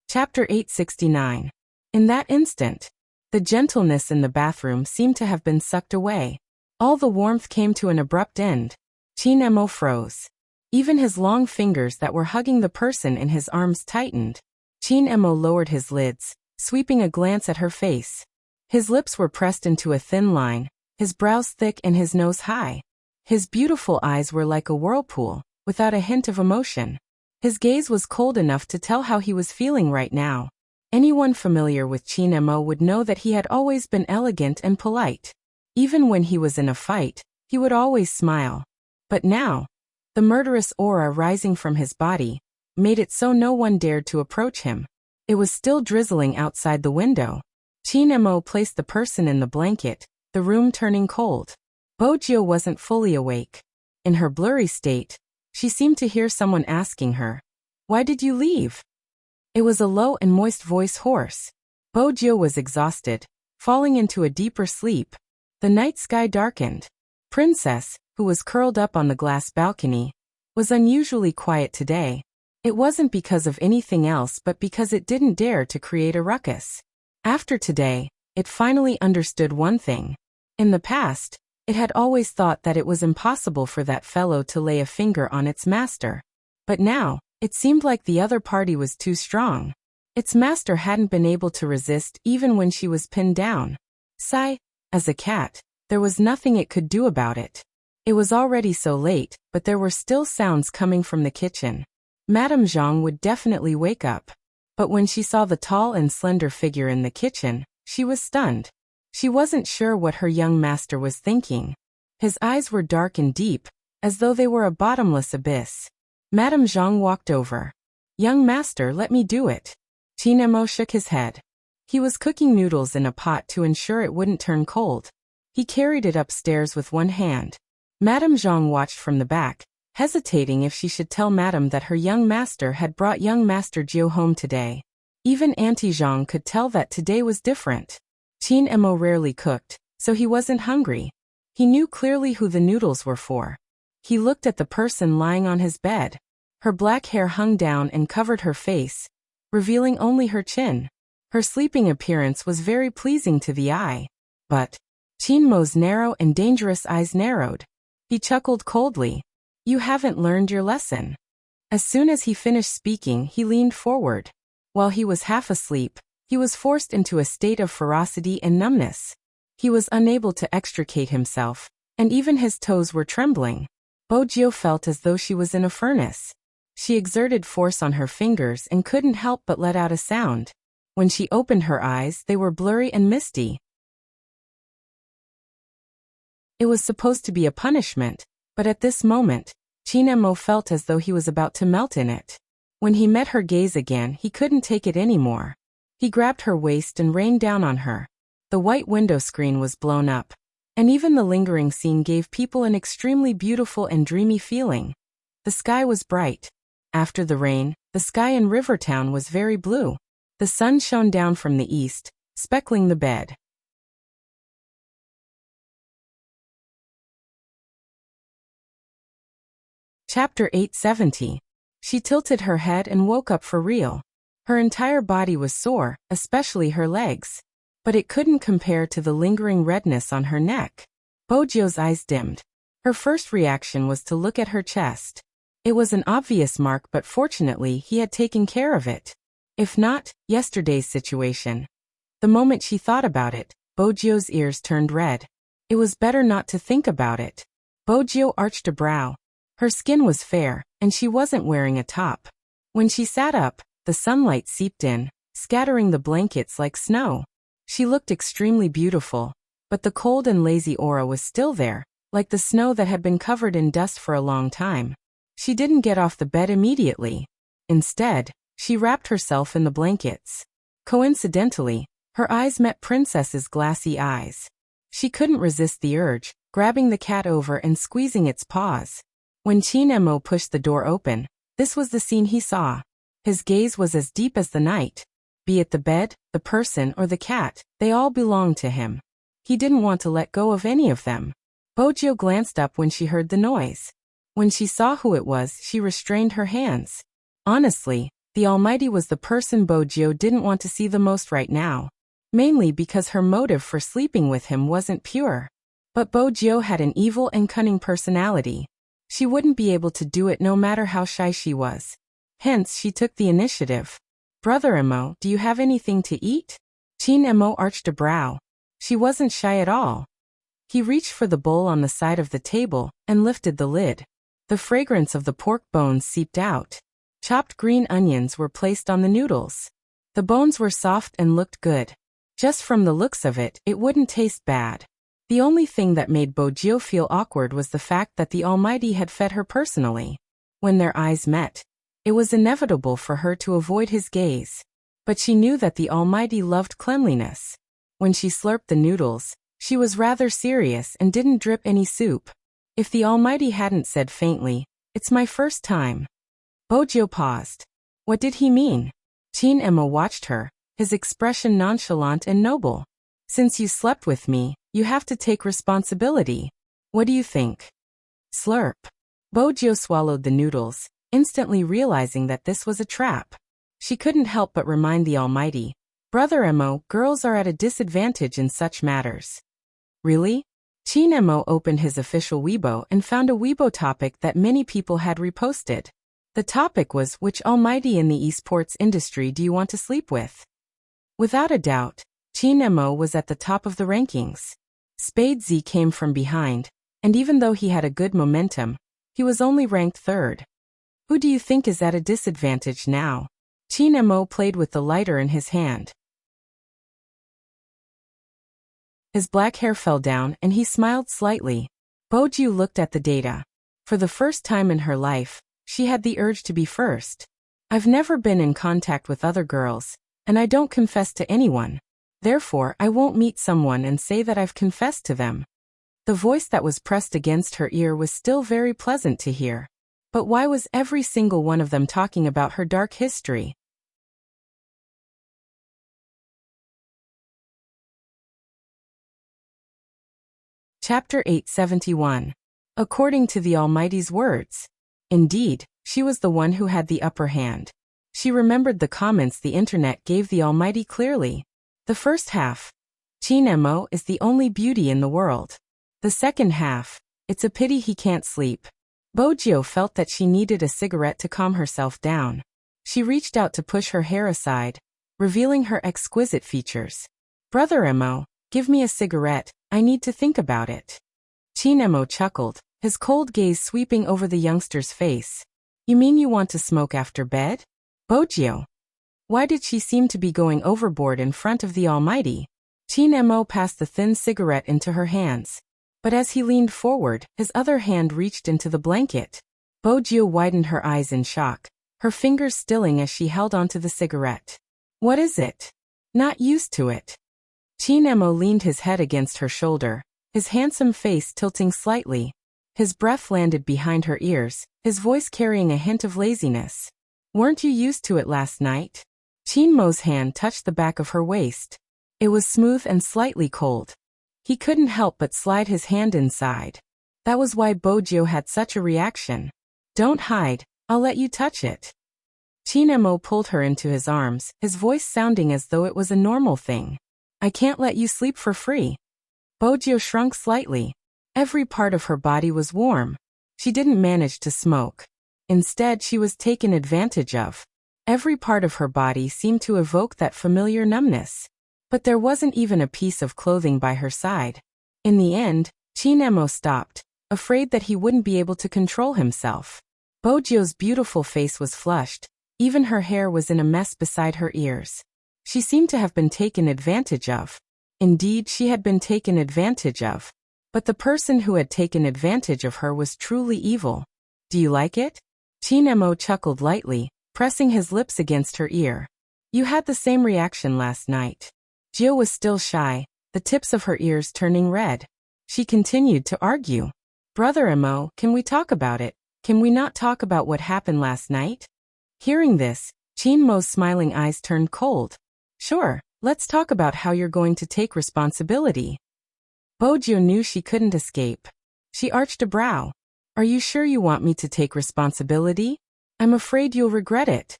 Chapter 869. In that instant, the gentleness in the bathroom seemed to have been sucked away. All the warmth came to an abrupt end. Chin Emo froze. Even his long fingers that were hugging the person in his arms tightened. Chin Emo lowered his lids, sweeping a glance at her face. His lips were pressed into a thin line, his brows thick and his nose high. His beautiful eyes were like a whirlpool, without a hint of emotion. His gaze was cold enough to tell how he was feeling right now. Anyone familiar with Chin Emo would know that he had always been elegant and polite. Even when he was in a fight, he would always smile. But now, the murderous aura rising from his body made it so no one dared to approach him. It was still drizzling outside the window. Chin Emo placed the person in the blanket, the room turning cold. Bojo wasn't fully awake. In her blurry state, she seemed to hear someone asking her, "Why did you leave?" It was a low and moist voice, hoarse. Bojo was exhausted, falling into a deeper sleep. The night sky darkened. Princess, who was curled up on the glass balcony, was unusually quiet today. It wasn't because of anything else but because it didn't dare to create a ruckus. After today, it finally understood one thing. In the past, it had always thought that it was impossible for that fellow to lay a finger on its master. But now, it seemed like the other party was too strong. Its master hadn't been able to resist even when she was pinned down. Sigh, as a cat, there was nothing it could do about it. It was already so late, but there were still sounds coming from the kitchen. Madame Zhang would definitely wake up. But when she saw the tall and slender figure in the kitchen, she was stunned. She wasn't sure what her young master was thinking. His eyes were dark and deep, as though they were a bottomless abyss. Madame Zhang walked over. "Young master, let me do it." Chin Emo shook his head. He was cooking noodles in a pot to ensure it wouldn't turn cold. He carried it upstairs with one hand. Madame Zhang watched from the back, hesitating if she should tell Madame that her young master had brought young Master Jiu home today. Even Auntie Zhang could tell that today was different. Chin Emo rarely cooked, so he wasn't hungry. He knew clearly who the noodles were for. He looked at the person lying on his bed. Her black hair hung down and covered her face, revealing only her chin. Her sleeping appearance was very pleasing to the eye. But Chin Mo's narrow and dangerous eyes narrowed. He chuckled coldly. "You haven't learned your lesson." As soon as he finished speaking, he leaned forward. While he was half asleep, he was forced into a state of ferocity and numbness. He was unable to extricate himself, and even his toes were trembling. Bojo felt as though she was in a furnace. She exerted force on her fingers and couldn't help but let out a sound. When she opened her eyes, they were blurry and misty. It was supposed to be a punishment, but at this moment, Chin Emo felt as though he was about to melt in it. When he met her gaze again, he couldn't take it anymore. He grabbed her waist and rained down on her. The white window screen was blown up, and even the lingering scene gave people an extremely beautiful and dreamy feeling. The sky was bright. After the rain, the sky in Rivertown was very blue. The sun shone down from the east, speckling the bed. Chapter 870. She tilted her head and woke up for real. Her entire body was sore, especially her legs. But it couldn't compare to the lingering redness on her neck. Bojo's eyes dimmed. Her first reaction was to look at her chest. It was an obvious mark, but fortunately he had taken care of it. If not, yesterday's situation. The moment she thought about it, Bojo's ears turned red. It was better not to think about it. Bojo arched a brow. Her skin was fair, and she wasn't wearing a top. When she sat up, the sunlight seeped in, scattering the blankets like snow. She looked extremely beautiful, but the cold and lazy aura was still there, like the snow that had been covered in dust for a long time. She didn't get off the bed immediately. Instead, she wrapped herself in the blankets. Coincidentally, her eyes met Princess's glassy eyes. She couldn't resist the urge, grabbing the cat over and squeezing its paws. When Chin Emo pushed the door open, this was the scene he saw. His gaze was as deep as the night. Be it the bed, the person, or the cat, they all belonged to him. He didn't want to let go of any of them. Bojo glanced up when she heard the noise. When she saw who it was, she restrained her hands. Honestly, the Almighty was the person Bojo didn't want to see the most right now. Mainly because her motive for sleeping with him wasn't pure. But Bojo had an evil and cunning personality. She wouldn't be able to do it no matter how shy she was. Hence, she took the initiative. Brother Emo, do you have anything to eat? Chin Emo arched a brow. She wasn't shy at all. He reached for the bowl on the side of the table and lifted the lid. The fragrance of the pork bones seeped out. Chopped green onions were placed on the noodles. The bones were soft and looked good. Just from the looks of it, it wouldn't taste bad. The only thing that made Bojo feel awkward was the fact that the Almighty had fed her personally. When their eyes met, it was inevitable for her to avoid his gaze. But she knew that the Almighty loved cleanliness. When she slurped the noodles, she was rather serious and didn't drip any soup. If the Almighty hadn't said faintly, "It's my first time." Bojo paused. What did he mean? Chin Emo watched her, his expression nonchalant and noble. Since you slept with me, you have to take responsibility. What do you think? Slurp. Bojo swallowed the noodles, instantly realizing that this was a trap. She couldn't help but remind the Almighty, Brother Emo, girls are at a disadvantage in such matters. Really? Chin Emo opened his official Weibo and found a Weibo topic that many people had reposted. The topic was, which Almighty in the esports industry do you want to sleep with? Without a doubt, Chin Emo was at the top of the rankings. Spade Z came from behind, and even though he had a good momentum, he was only ranked third. Who do you think is at a disadvantage now? Chin Emo played with the lighter in his hand. His black hair fell down and he smiled slightly. Bojo looked at the data. For the first time in her life, she had the urge to be first. I've never been in contact with other girls, and I don't confess to anyone. Therefore, I won't meet someone and say that I've confessed to them. The voice that was pressed against her ear was still very pleasant to hear. But why was every single one of them talking about her dark history? Chapter 871. According to the Almighty's words. Indeed, she was the one who had the upper hand. She remembered the comments the internet gave the Almighty clearly. The first half, Chin Emo is the only beauty in the world. The second half, it's a pity he can't sleep. Bojo felt that she needed a cigarette to calm herself down. She reached out to push her hair aside, revealing her exquisite features. Brother Emo, give me a cigarette, I need to think about it. Chin Emo chuckled, his cold gaze sweeping over the youngster's face. You mean you want to smoke after bed? Bojo. Why did she seem to be going overboard in front of the Almighty? Chin Emo passed the thin cigarette into her hands. But as he leaned forward, his other hand reached into the blanket. Bojo widened her eyes in shock, her fingers stilling as she held onto the cigarette. What is it? Not used to it. Chin Emo leaned his head against her shoulder, his handsome face tilting slightly. His breath landed behind her ears, his voice carrying a hint of laziness. Weren't you used to it last night? Chin Mo's hand touched the back of her waist. It was smooth and slightly cold. He couldn't help but slide his hand inside. That was why Bojo had such a reaction. Don't hide, I'll let you touch it. Chin Emo pulled her into his arms, his voice sounding as though it was a normal thing. I can't let you sleep for free. Bojo shrunk slightly. Every part of her body was warm. She didn't manage to smoke. Instead, she was taken advantage of. Every part of her body seemed to evoke that familiar numbness. But there wasn't even a piece of clothing by her side. In the end, Chin Emo stopped, afraid that he wouldn't be able to control himself. Bojo's beautiful face was flushed. Even her hair was in a mess beside her ears. She seemed to have been taken advantage of. Indeed, she had been taken advantage of. But the person who had taken advantage of her was truly evil. Do you like it? Chin Emo chuckled lightly, pressing his lips against her ear. You had the same reaction last night. Jill was still shy, the tips of her ears turning red. She continued to argue. Brother Emo, can we talk about it? Can we not talk about what happened last night? Hearing this, Chin Mo's smiling eyes turned cold. Sure, let's talk about how you're going to take responsibility. Bojo knew she couldn't escape. She arched a brow. Are you sure you want me to take responsibility? I'm afraid you'll regret it.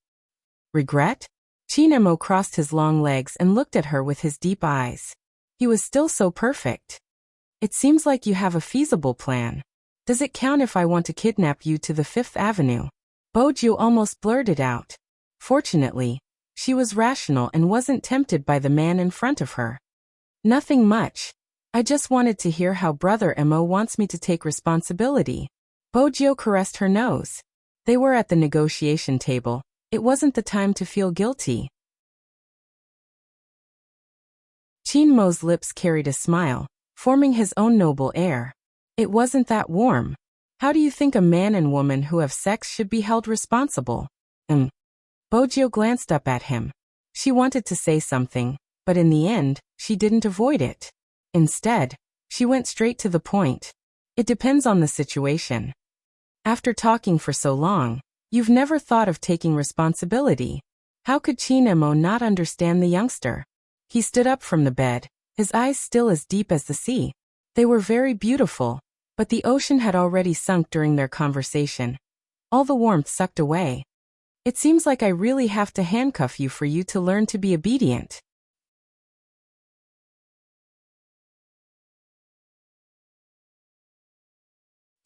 Regret? Chinemo crossed his long legs and looked at her with his deep eyes. He was still so perfect. It seems like you have a feasible plan. Does it count if I want to kidnap you to the Fifth Avenue? Bojo almost blurted out. Fortunately, she was rational and wasn't tempted by the man in front of her. Nothing much. I just wanted to hear how Brother Mo wants me to take responsibility. Bojo caressed her nose. They were at the negotiation table. It wasn't the time to feel guilty. Chinmo's lips carried a smile, forming his own noble air. It wasn't that warm. How do you think a man and woman who have sex should be held responsible? Bojo glanced up at him. She wanted to say something, but in the end, she didn't avoid it. Instead, she went straight to the point. It depends on the situation. After talking for so long, you've never thought of taking responsibility. How could Chinemo not understand the youngster? He stood up from the bed, his eyes still as deep as the sea. They were very beautiful, but the ocean had already sunk during their conversation. All the warmth sucked away. It seems like I really have to handcuff you for you to learn to be obedient.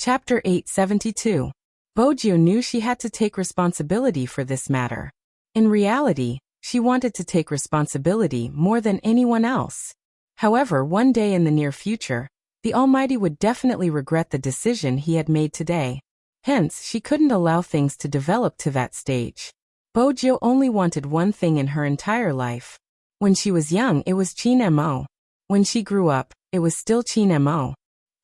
Chapter 872. Bojo knew she had to take responsibility for this matter. In reality, she wanted to take responsibility more than anyone else. However, one day in the near future, the Almighty would definitely regret the decision he had made today. Hence, she couldn't allow things to develop to that stage. Bojo only wanted one thing in her entire life. When she was young, it was Chinemo. When she grew up, it was still Chinemo.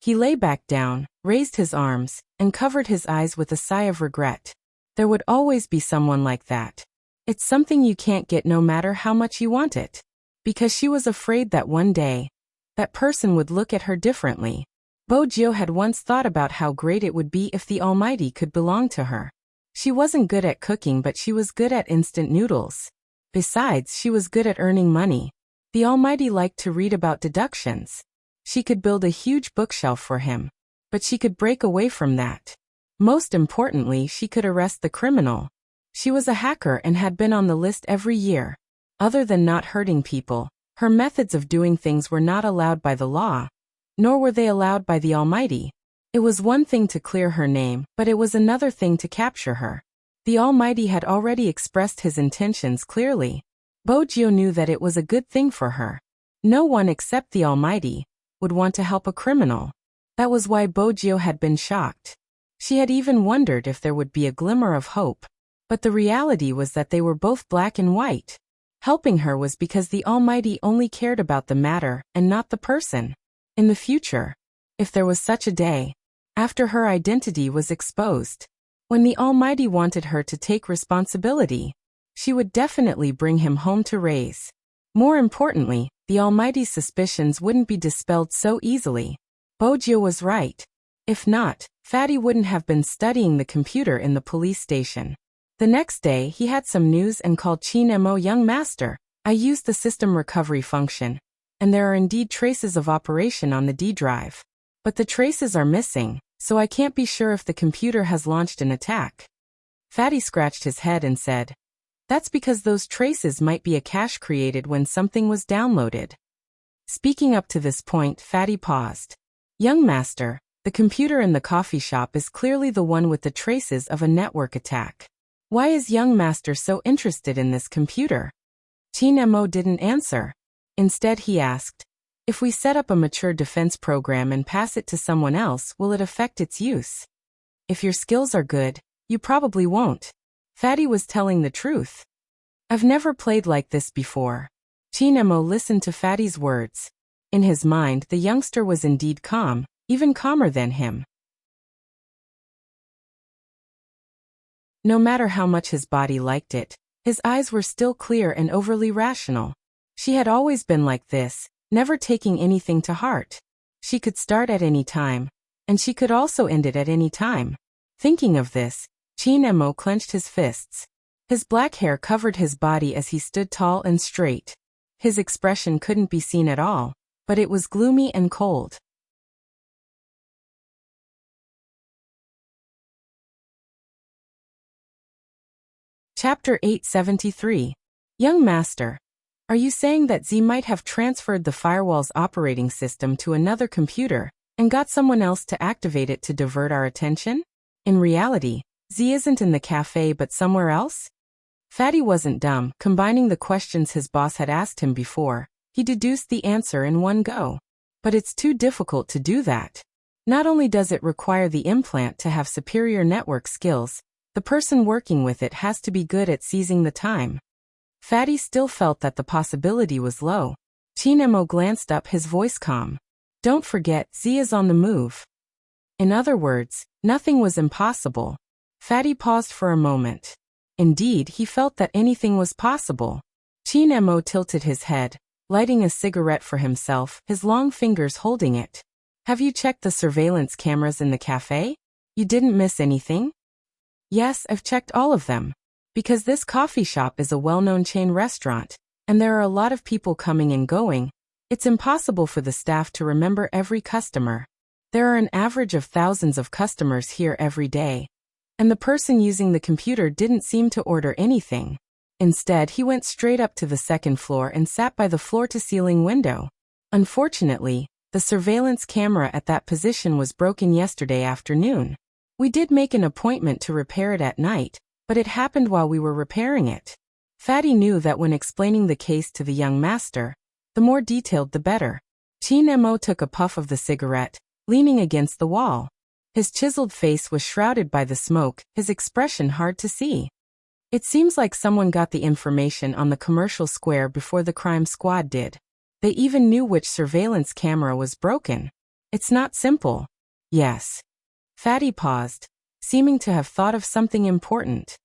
He lay back down, raised his arms, and covered his eyes with a sigh of regret. There would always be someone like that. It's something you can't get no matter how much you want it. Because she was afraid that one day, that person would look at her differently. Bojo had once thought about how great it would be if the Almighty could belong to her. She wasn't good at cooking, but she was good at instant noodles. Besides, she was good at earning money. The Almighty liked to read about deductions. She could build a huge bookshelf for him. But she could break away from that. Most importantly, she could arrest the criminal. She was a hacker and had been on the list every year. Other than not hurting people, her methods of doing things were not allowed by the law. Nor were they allowed by the Almighty. It was one thing to clear her name, but it was another thing to capture her. The Almighty had already expressed his intentions clearly. Bojo knew that it was a good thing for her. No one except the Almighty would want to help a criminal. That was why Bojo had been shocked. She had even wondered if there would be a glimmer of hope. But the reality was that they were both black and white. Helping her was because the Almighty only cared about the matter and not the person. In the future, if there was such a day, after her identity was exposed, when the Almighty wanted her to take responsibility, she would definitely bring him home to raise. More importantly, the Almighty's suspicions wouldn't be dispelled so easily. Bojo was right. If not, Fatty wouldn't have been studying the computer in the police station. The next day, he had some news and called Chinemo. Young master, I used the system recovery function, and there are indeed traces of operation on the D drive. But the traces are missing, so I can't be sure if the computer has launched an attack. Fatty scratched his head and said, that's because those traces might be a cache created when something was downloaded. Speaking up to this point, Fatty paused. Young master, the computer in the coffee shop is clearly the one with the traces of a network attack. Why is young master so interested in this computer? Chinemo didn't answer. Instead he asked, if we set up a mature defense program and pass it to someone else, will it affect its use? If your skills are good, you probably won't. Fatty was telling the truth. I've never played like this before. Chinemo listened to Fatty's words. In his mind, the youngster was indeed calm, even calmer than him. No matter how much his body liked it, his eyes were still clear and overly rational. She had always been like this, never taking anything to heart. She could start at any time, and she could also end it at any time. Thinking of this, Chinemo clenched his fists. His black hair covered his body as he stood tall and straight. His expression couldn't be seen at all, but it was gloomy and cold. Chapter 873. Young Master. Are you saying that Z might have transferred the firewall's operating system to another computer and got someone else to activate it to divert our attention? In reality, Z isn't in the cafe but somewhere else? Fatty wasn't dumb. Combining the questions his boss had asked him before, he deduced the answer in one go. But it's too difficult to do that. Not only does it require the implant to have superior network skills, the person working with it has to be good at seizing the time. Fatty still felt that the possibility was low. Chinemo glanced up, his voice calm. Don't forget, Z is on the move. In other words, nothing was impossible. Fatty paused for a moment. Indeed, he felt that anything was possible. Chinemo tilted his head, lighting a cigarette for himself, his long fingers holding it. Have you checked the surveillance cameras in the cafe? You didn't miss anything? Yes, I've checked all of them. Because this coffee shop is a well-known chain restaurant, and there are a lot of people coming and going, it's impossible for the staff to remember every customer. There are an average of thousands of customers here every day. And the person using the computer didn't seem to order anything. Instead, he went straight up to the second floor and sat by the floor-to-ceiling window. Unfortunately, the surveillance camera at that position was broken yesterday afternoon. We did make an appointment to repair it at night, but it happened while we were repairing it. Fatty knew that when explaining the case to the young master, the more detailed the better. Chinemo took a puff of the cigarette, leaning against the wall. His chiseled face was shrouded by the smoke, his expression hard to see. It seems like someone got the information on the commercial square before the crime squad did. They even knew which surveillance camera was broken. It's not simple. Yes. Fatty paused, seeming to have thought of something important.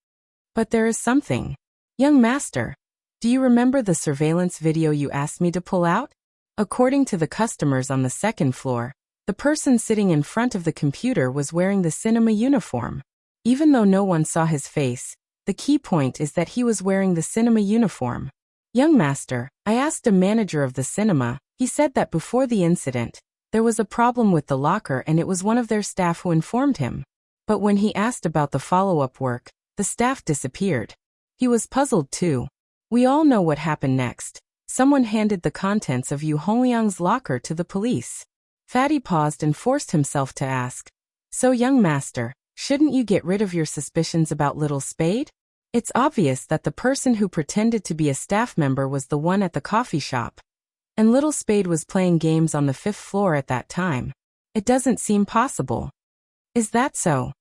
But there is something. Young master, do you remember the surveillance video you asked me to pull out? According to the customers on the second floor, the person sitting in front of the computer was wearing the cinema uniform. Even though no one saw his face, the key point is that he was wearing the cinema uniform. Young master, I asked a manager of the cinema. He said that before the incident, there was a problem with the locker and it was one of their staff who informed him. But when he asked about the follow-up work, the staff disappeared. He was puzzled too. We all know what happened next. Someone handed the contents of Yu Hongliang's locker to the police. Fatty paused and forced himself to ask, so young master, shouldn't you get rid of your suspicions about Little Spade? It's obvious that the person who pretended to be a staff member was the one at the coffee shop. And Little Spade was playing games on the 5th floor at that time. It doesn't seem possible. Is that so?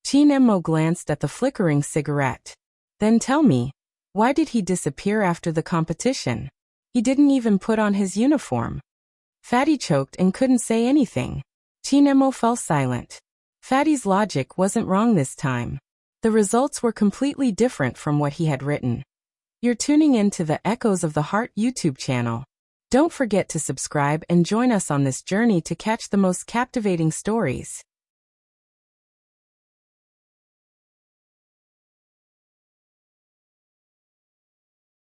Chinemo glanced at the flickering cigarette. Then tell me, why did he disappear after the competition? He didn't even put on his uniform. Fatty choked and couldn't say anything. Chinemo fell silent. Fatty's logic wasn't wrong this time. The results were completely different from what he had written. You're tuning in to the Echoes of the Heart YouTube channel. Don't forget to subscribe and join us on this journey to catch the most captivating stories.